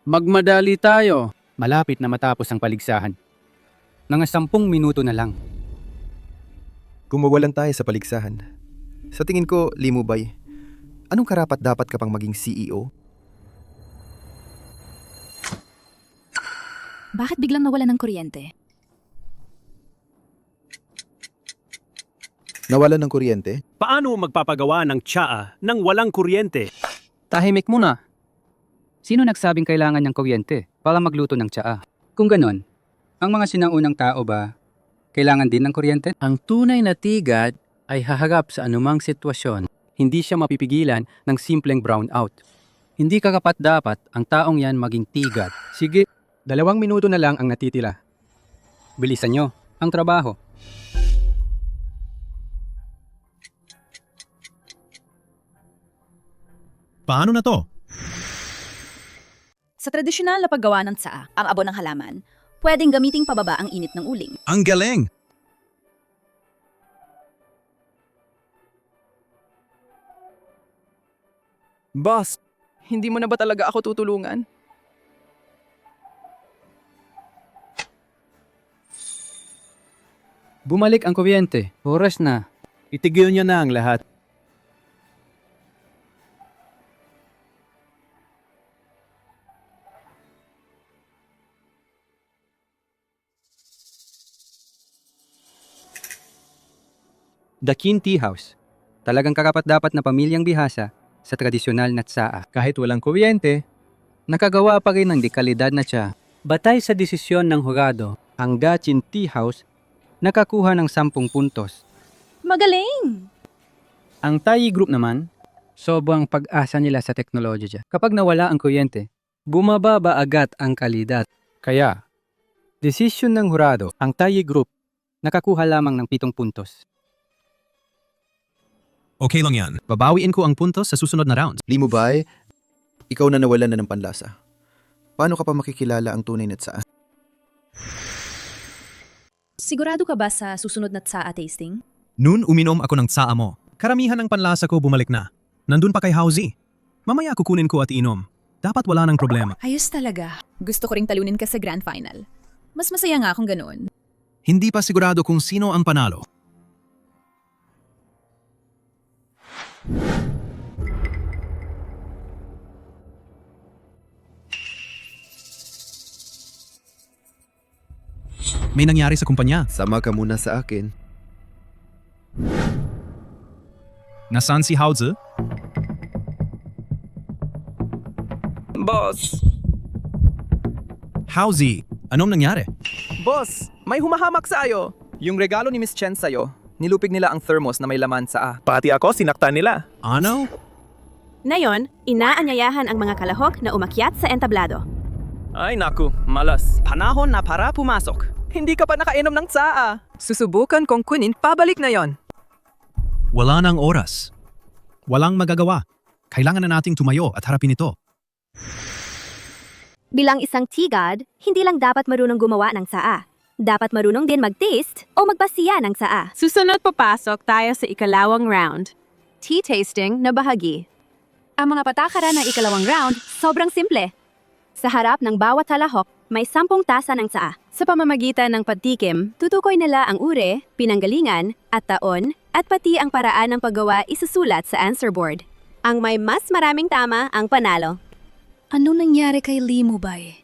Magmadali tayo. Malapit na matapos ang paligsahan. Mga 10 minuto na lang. Gumawalan tayo sa paligsahan. Sa tingin ko, Limubay, anong karapat dapat ka pang maging CEO? Bakit biglang nawala ng kuryente? Nawalan ng kuryente? Paano magpapagawa ng tsaa nang walang kuryente? Tahimik muna. Sino nagsabing kailangan niyang kuryente para magluto ng tsaa? Kung ganon, ang mga sinaunang tao ba kailangan din ng kuryente? Ang tunay na tigad ay haharap sa anumang sitwasyon. Hindi siya mapipigilan ng simpleng brownout. Hindi karapat-dapat ang taong yan maging tigad. Sige, 2 minuto na lang ang natitila. Bilisan nyo ang trabaho. Paano na to? Sa tradisyonal na paggawa ng tsaa, ang abo ng halaman, pwedeng gamiting pababa ang init ng uling. Ang galing! Boss, hindi mo na ba talaga ako tutulungan? Bumalik ang kuryente. Oras na. Itigil niyo na ang lahat. The Kin Tea House. Talagang karapat-dapat na pamilyang bihasa sa tradisyonal na tsaa. Kahit walang kuryente, nakagawa pa rin ng dekalidad na tsa. Batay sa desisyon ng hurado, ang The Chin Tea House nakakuha ng 10 puntos. Magaling! Ang Thai Group naman, sobrang pag-asa nila sa teknolohiya. Kapag nawala ang kuryente, bumababa agad ang kalidad. Kaya, desisyon ng hurado, ang Thai Group nakakuha lamang ng 7 puntos. Okay lang yan. Babawiin ko ang puntos sa susunod na round. Lee Mubay, ikaw na nawalan na ng panlasa. Paano ka pa makikilala ang tunay na tsaa? Sigurado ka ba sa susunod na tsaa tasting? Noon uminom ako ng tsaa mo. Karamihan ng panlasa ko bumalik na. Nandun pa kay Housie. Mamaya kukunin ko at inom. Dapat wala nang problema. Ayos talaga. Gusto ko ring talunin ka sa grand final. Mas masaya nga kung ganoon. Hindi pa sigurado kung sino ang panalo. May nangyari sa kumpanya. Sama ka muna sa akin. Nasaan si Housie? Boss! Housie, anong nangyari? Boss, may humahamak sa ayo. Yung regalo ni Miss Chen sa'yo, nilupig nila ang thermos na may laman sa Pati ako, sinaktan nila. Ano? Ngayon, inaanyayahan ang mga kalahok na umakyat sa entablado. Ay naku, malas. Panahon na para pumasok. Hindi ka pa nakainom ng tsaa. Susubukan kong kunin pabalik na yon. Wala nang oras. Walang magagawa. Kailangan na nating tumayo at harapin ito. Bilang isang tigad, hindi lang dapat marunong gumawa ng tsaa. Dapat marunong din mag-taste o magpasiya ng tsaa. Susunod papasok tayo sa ikalawang round. Tea tasting na bahagi. Ang mga patakaran ng ikalawang round, sobrang simple. Sa harap ng bawat halahok, may 10 tasa ng tsaa. Sa pamamagitan ng pagtikim, tutukoy nila ang ure, pinanggalingan, at taon, at pati ang paraan ng paggawa isusulat sa answer board. Ang may mas maraming tama ang panalo. Anong nangyari kay Lee Mubay?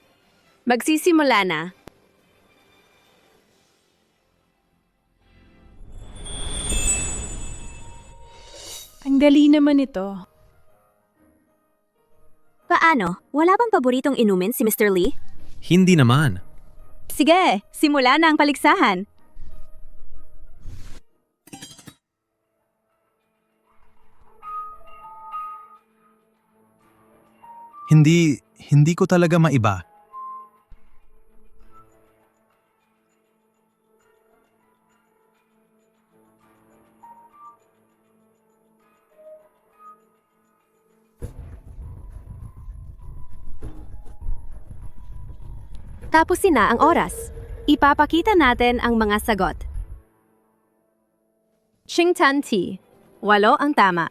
Magsisimula na. Ang dali naman ito. Paano? Wala bang paboritong inumin si Mr. Lee? Hindi naman. Sige, simula na ang paligsahan. Hindi ko talaga maiba. Tapusin na ang oras. Ipapakita natin ang mga sagot. Qingtan Tea. 8 ang tama.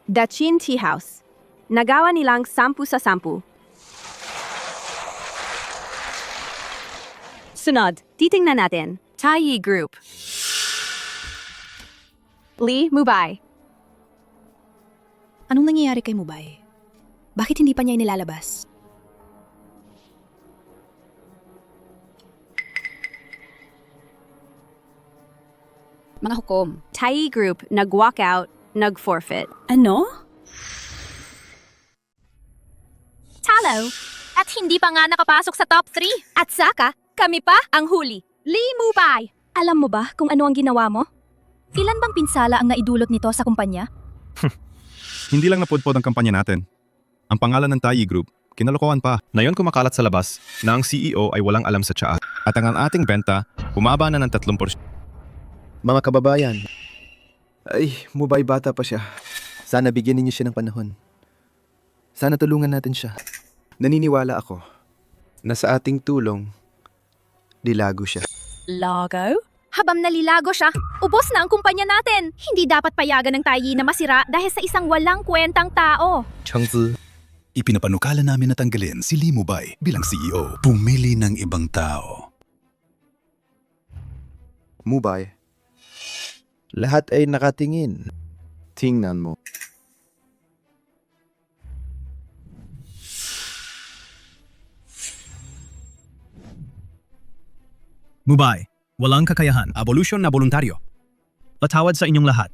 The Chin Tea House. Nagawa nilang 10 sa 10. Sunod, titingnan natin. Thai Group. Lee Mubay. Anong nangyayari kay Mubay? Bakit hindi pa niya inilalabas? Mga hukom. Thai Group nag-walkout, nag-forfeit. Ano? Talo! At hindi pa nga nakapasok sa top 3. At saka, kami pa ang huli. Lee Mubay! Alam mo ba kung ano ang ginawa mo? Ilan bang pinsala ang naidulot nito sa kumpanya? Hindi lang napudpod ang kampanya natin. Ang pangalan ng Tayi Group, kinalokohan pa. Ngayon kumakalat sa labas na ang CEO ay walang alam sa tsaa at ang ating benta bumaba na ng 3%. Mga kababayan, ay, Mubay bata pa siya. Sana bigyan ninyo siya ng panahon. Sana tulungan natin siya. Naniniwala ako na sa ating tulong, lilago siya. Lago? Habang nalilago siya, ubos na ang kumpanya natin. Hindi dapat payagan ng Tayi na masira dahil sa isang walang kwentang tao. Changzi, ipinapanukala namin na tanggalin si Lee Mubay bilang CEO. Pumili ng ibang tao. Mubay, lahat ay nakatingin. Tingnan mo. Mubay, walang kakayahan, abolusyon na voluntaryo. Patawad sa inyong lahat.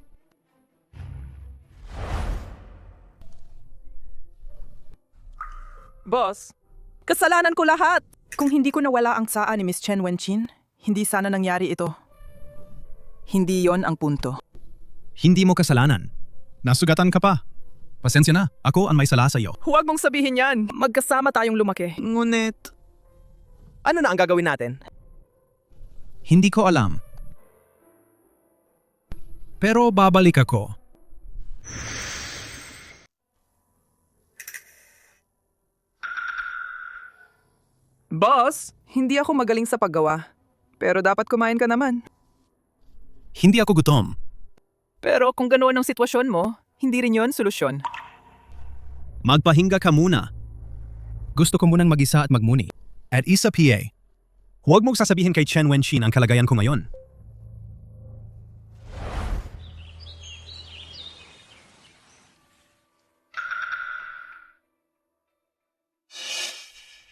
Boss, kasalanan ko lahat. Kung hindi ko nawala ang tsaa ni Miss Chen Wenchin, hindi sana nangyari ito. Hindi yon ang punto. Hindi mo kasalanan. Nasugatan ka pa. Pasensya na, ako ang may sala sa iyo. Huwag mong sabihin yan. Magkasama tayong lumaki. Ngunit, ano na ang gagawin natin? Hindi ko alam. Pero babalik ako. Boss, hindi ako magaling sa paggawa. Pero dapat kumain ka naman. Hindi ako gutom. Pero kung ganoon ang sitwasyon mo, hindi rin yon solusyon. Magpahinga ka muna. Gusto ko munang mag-isa at magmuni. At isa PA. Huwag mong sasabihin kay Chen Wenchin ang kalagayan ko ngayon.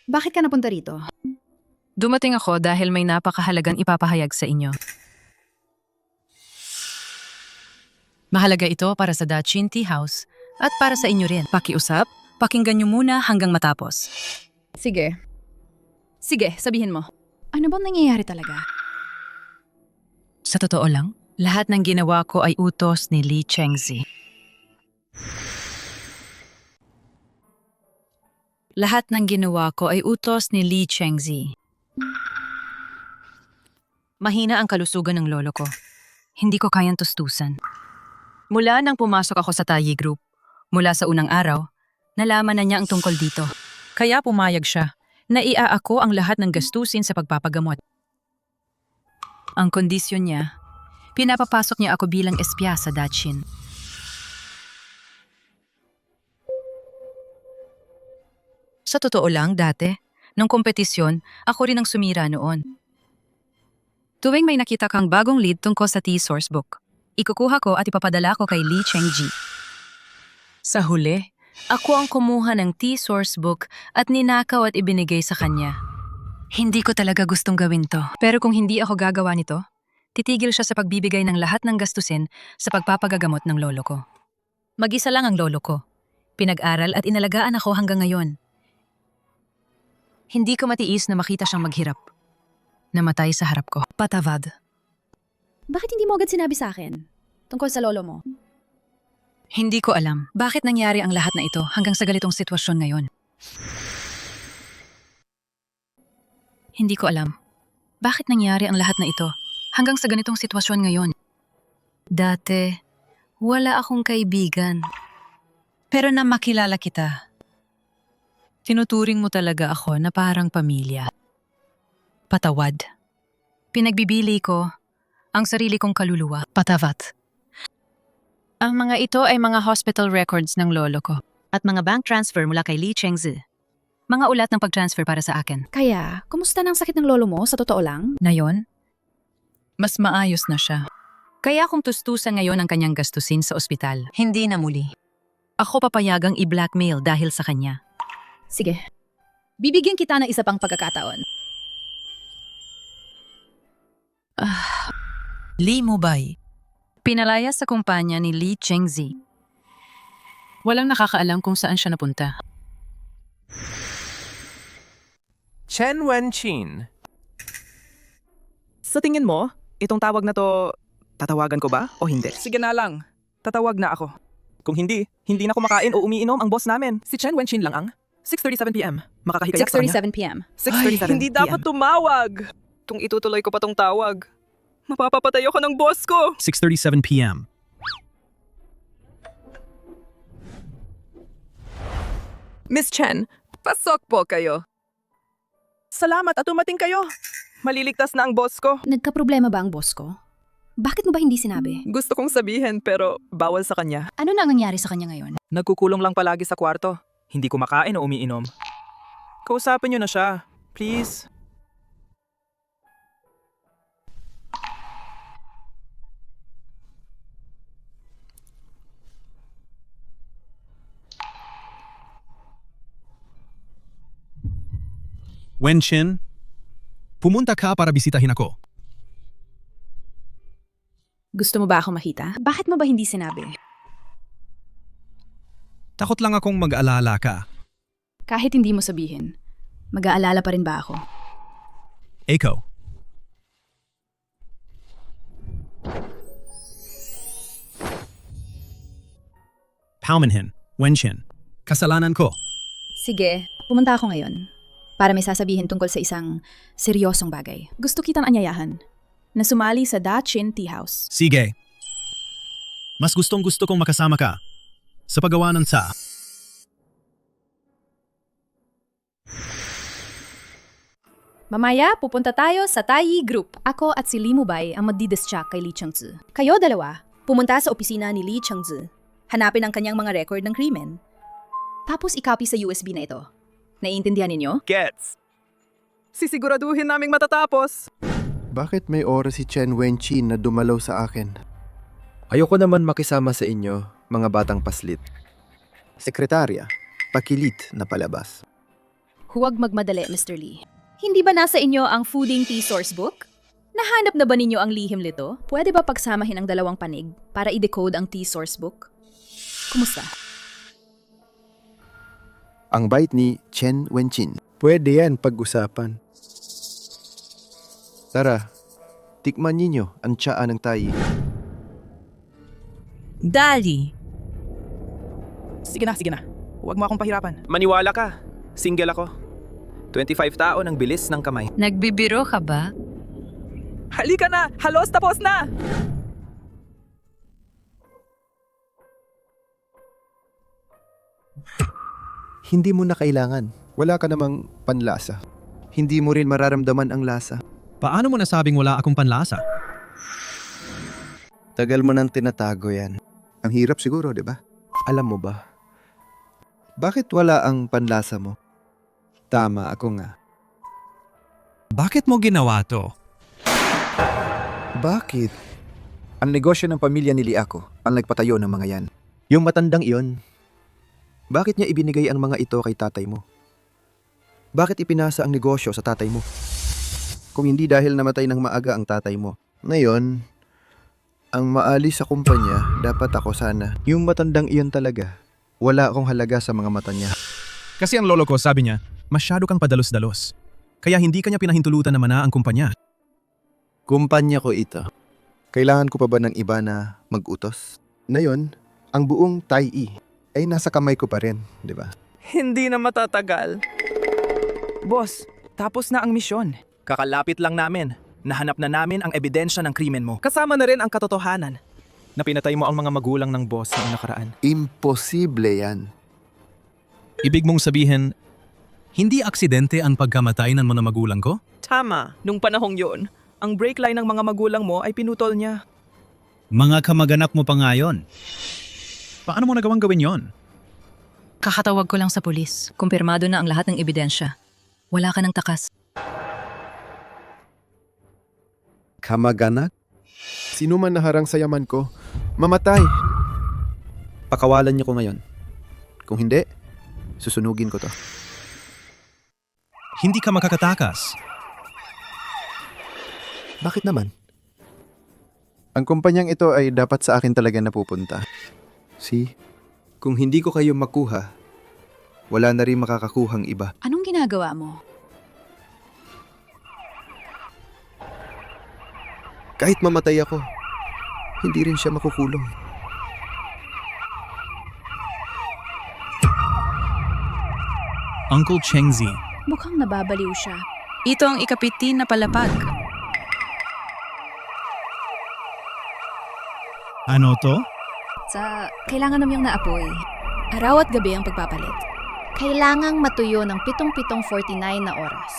Bakit ka napunta rito? Dumating ako dahil may napakahalagang ipapahayag sa inyo. Mahalaga ito para sa Dachin Tea House at para sa inyo rin. Pakiusap, pakinggan niyo muna hanggang matapos. Sige. Sige, sabihin mo. Ano bang nangyayari talaga? Sa totoo lang, lahat ng ginawa ko ay utos ni Lee Chengzi. Lahat ng ginawa ko ay utos ni Lee Chengzi. Mahina ang kalusugan ng lolo ko. Hindi ko kayang tustusan. Mula nang pumasok ako sa Tayi Group, mula sa unang araw, nalaman na niya ang tungkol dito. Kaya pumayag siya na iaako ang lahat ng gastusin sa pagpapagamot. Ang kondisyon niya, pinapapasok niya ako bilang espya sa Dachin. Sa totoo lang, dati, nung kompetisyon, ako rin ang sumira noon. Tuwing may nakita kang bagong lead tungkol sa tea source book, ikukuha ko at ipapadala ko kay Lee Chengji. Sa huli, ako ang kumuha ng tea source book at ninakaw at ibinigay sa kanya. Hindi ko talaga gustong gawin to. Pero kung hindi ako gagawa nito, titigil siya sa pagbibigay ng lahat ng gastusin sa pagpapagagamot ng lolo ko. Mag-isa lang ang lolo ko. Pinag-aral at inalagaan ako hanggang ngayon. Hindi ko matiis na makita siyang maghirap. Namatay sa harap ko. Patavad. Bakit hindi mo agad sinabi sa akin? Tungkol sa lolo mo? Hindi ko alam bakit nangyari ang lahat na ito hanggang sa ganitong sitwasyon ngayon. Hindi ko alam bakit nangyari ang lahat na ito hanggang sa ganitong sitwasyon ngayon. Dati, wala akong kaibigan. Pero na makilala kita, tinuturing mo talaga ako na parang pamilya. Patawad. Pinagbibili ko ang sarili kong kaluluwa. Patavat. Ang mga ito ay mga hospital records ng lolo ko at mga bank transfer mula kay Lee Chengzi. Mga ulat ng pag-transfer para sa akin. Kaya, kumusta na ang sakit ng lolo mo sa totoo lang? Ngayon, mas maayos na siya. Kaya kung tustusan ngayon ang kanyang gastusin sa ospital, hindi na muli. Ako papayagang i-blackmail dahil sa kanya. Sige. Bibigyan kita ng isa pang pagkakataon. Lee Mubay. Pinalaya sa kumpanya ni Lee Chengzi. Walang nakakaalam kung saan siya napunta. Chen Wen-chin. Sa tingin mo, itong tawag na to, tatawagan ko ba o hindi? Sige na lang, tatawag na ako. Kung hindi na kumakain o umiinom ang boss namin. Si Chen Wen-chin lang ang 6:37 PM. Makakahikayat sa kanya. 6:37 p.m. 6:37 hindi dapat tumawag. Kung itutuloy ko pa tong tawag, mapapapatay ako ng boss ko. 6:37 p.m. Miss Chen, pasok po kayo. Salamat at umating kayo. Maliligtas na ang boss ko. Nagkaproblema ba ang boss ko? Bakit mo ba hindi sinabi? Gusto kong sabihin pero bawal sa kanya. Ano na ang nangyari sa kanya ngayon? Nagkukulong lang palagi sa kwarto. Hindi kumakain o umiinom. Kausapin niyo na siya. Please. Wen-chin, pumunta ka para bisitahin ako. Gusto mo ba ako makita? Bakit mo ba hindi sinabi? Takot lang akong mag-alala ka. Kahit hindi mo sabihin, mag-aalala pa rin ba ako? Ikaw. Paumanhin, Wen-chin. Kasalanan ko. Sige, pumunta ako ngayon. Para may sasabihin tungkol sa isang seryosong bagay. Gusto kitang anyayahan na sumali sa Da-chin Tea House. Sige. Mas gustong-gusto kong makasama ka sa paggawa ng tsa. Mamaya, pupunta tayo sa Taiyi Group. Ako at si Lee Mubay ang magdidischack kay Lee Changzi. Kayo dalawa, pumunta sa opisina ni Lee Changzi. Hanapin ang kanyang mga record ng krimen. Tapos i-copy sa USB na ito. Naiintindihan ninyo? Gets. Sisiguraduhin naming matatapos. Bakit may oras si Chen Wen-chin na dumalaw sa akin? Ayoko naman makisama sa inyo, mga batang paslit. Sekretarya, pakilit na palabas. Huwag magmadali, Mr. Lee. Hindi ba nasa inyo ang Fooding Tea Sourcebook? Nahanap na ba ninyo ang lihim nito? Pwede ba pagsamahin ang dalawang panig para i-decode ang Tea Sourcebook? Kumusta? Ang bait ni Chen Wen-chin. Pwede yan pag-usapan. Tara, tikman ninyo ang tsaa ng Taiyi. Dali. Sige na. Huwag mo akong pahirapan. Maniwala ka. Single ako. 25 tao ng bilis ng kamay. Nagbibiro ka ba? Halika na! Halos tapos na! Hindi mo na kailangan. Wala ka namang panlasa. Hindi mo rin mararamdaman ang lasa. Paano mo nasabing wala akong panlasa? Tagal mo nang tinatago yan. Ang hirap siguro, di ba? Alam mo ba? Bakit wala ang panlasa mo? Tama, ako nga. Bakit mo ginawa to? Bakit? Ang negosyo ng pamilya ni Liako ang nagpatayo ng mga yan. Yung matandang iyon. Bakit niya ibinigay ang mga ito kay tatay mo? Bakit ipinasa ang negosyo sa tatay mo? Kung hindi dahil namatay ng maaga ang tatay mo. Ngayon, ang maalis sa kumpanya, dapat ako sana. Yung matandang iyon talaga. Wala akong halaga sa mga mata niya. Kasi ang lolo ko sabi niya, masyado kang padalos-dalos. Kaya hindi kanya pinahintulutan na mana ang kumpanya. Kumpanya ko ito. Kailangan ko pa ba ng iba na mag-utos? Ngayon, ang buong Taiyi ay nasa kamay ko pa rin, di ba? Hindi na matatagal. Boss, tapos na ang misyon. Kakalapit lang namin. Nahanap na namin ang ebidensya ng krimen mo. Kasama na rin ang katotohanan na pinatay mo ang mga magulang ng boss noong nakaraan. Imposible yan. Ibig mong sabihin, hindi aksidente ang pagkamatay ng mga magulang ko? Tama. Nung panahong yun, ang brake line ng mga magulang mo ay pinutol niya. Mga kamag-anak mo pa nga yun. Paano mo nagawang gawin yon? Kakatawag ko lang sa pulis. Kumpirmado na ang lahat ng ebidensya. Wala ka ng takas. Kamag-anak? Sino man naharang sa yaman ko, mamatay. Pakawalan niyo ko ngayon. Kung hindi, susunugin ko to. Hindi ka makakatakas. Bakit naman? Ang kumpanyang ito ay dapat sa akin talaga napupunta. See? Kung hindi ko kayo makuha, wala na rin makakakuhang iba. Anong ginagawa mo? Kahit mamatay ako, hindi rin siya makukulong. Uncle Chengzi. Mukhang nababaliw siya. Ito ang ikapitin na palapag. Ano to? Kailangan namang naapoy. Araw at gabi ang pagpapalit. Kailangang matuyo ng 7:49 na oras.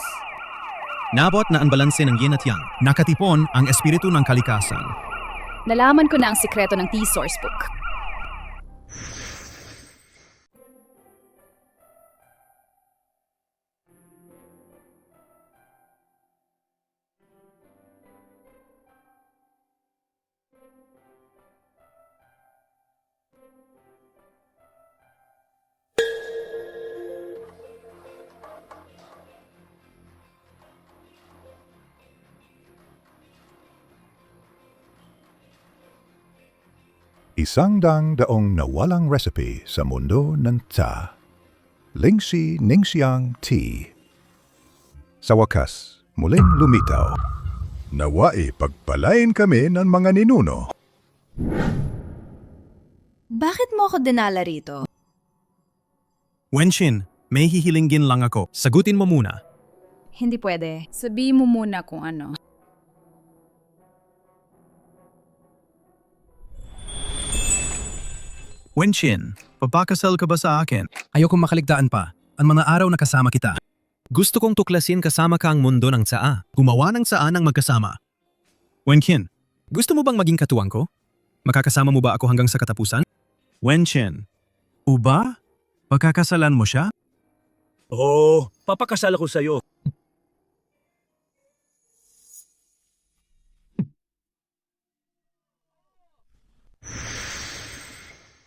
Nabot na ang balanse ng yin at yang. Nakatipon ang espiritu ng kalikasan. Nalaman ko na ang sikreto ng T-Source Book. Isang daang nawalang recipe sa mundo ng tsa. Lingxi Ningxiang Tea. Sa wakas, muling lumitaw. Nawai pagpalain kami ng mga ninuno. Bakit mo ako dinala rito? Wenshin, may hihilinggin lang ako. Sagutin mo muna. Hindi pwede. Sabihin mo muna kung ano. Wenshin, papakasal ka ba sa akin? Ayokong makaligtaan pa. Ang mga araw na kasama kita. Gusto kong tuklasin kasama ka ang mundo ng tsaa. Gumawa ng tsaa ng magkasama. Wenshin, gusto mo bang maging katuwang ko? Makakasama mo ba ako hanggang sa katapusan? Wenshin, uba? Pagkakasalan mo siya? Oo, papakasal ako sa'yo.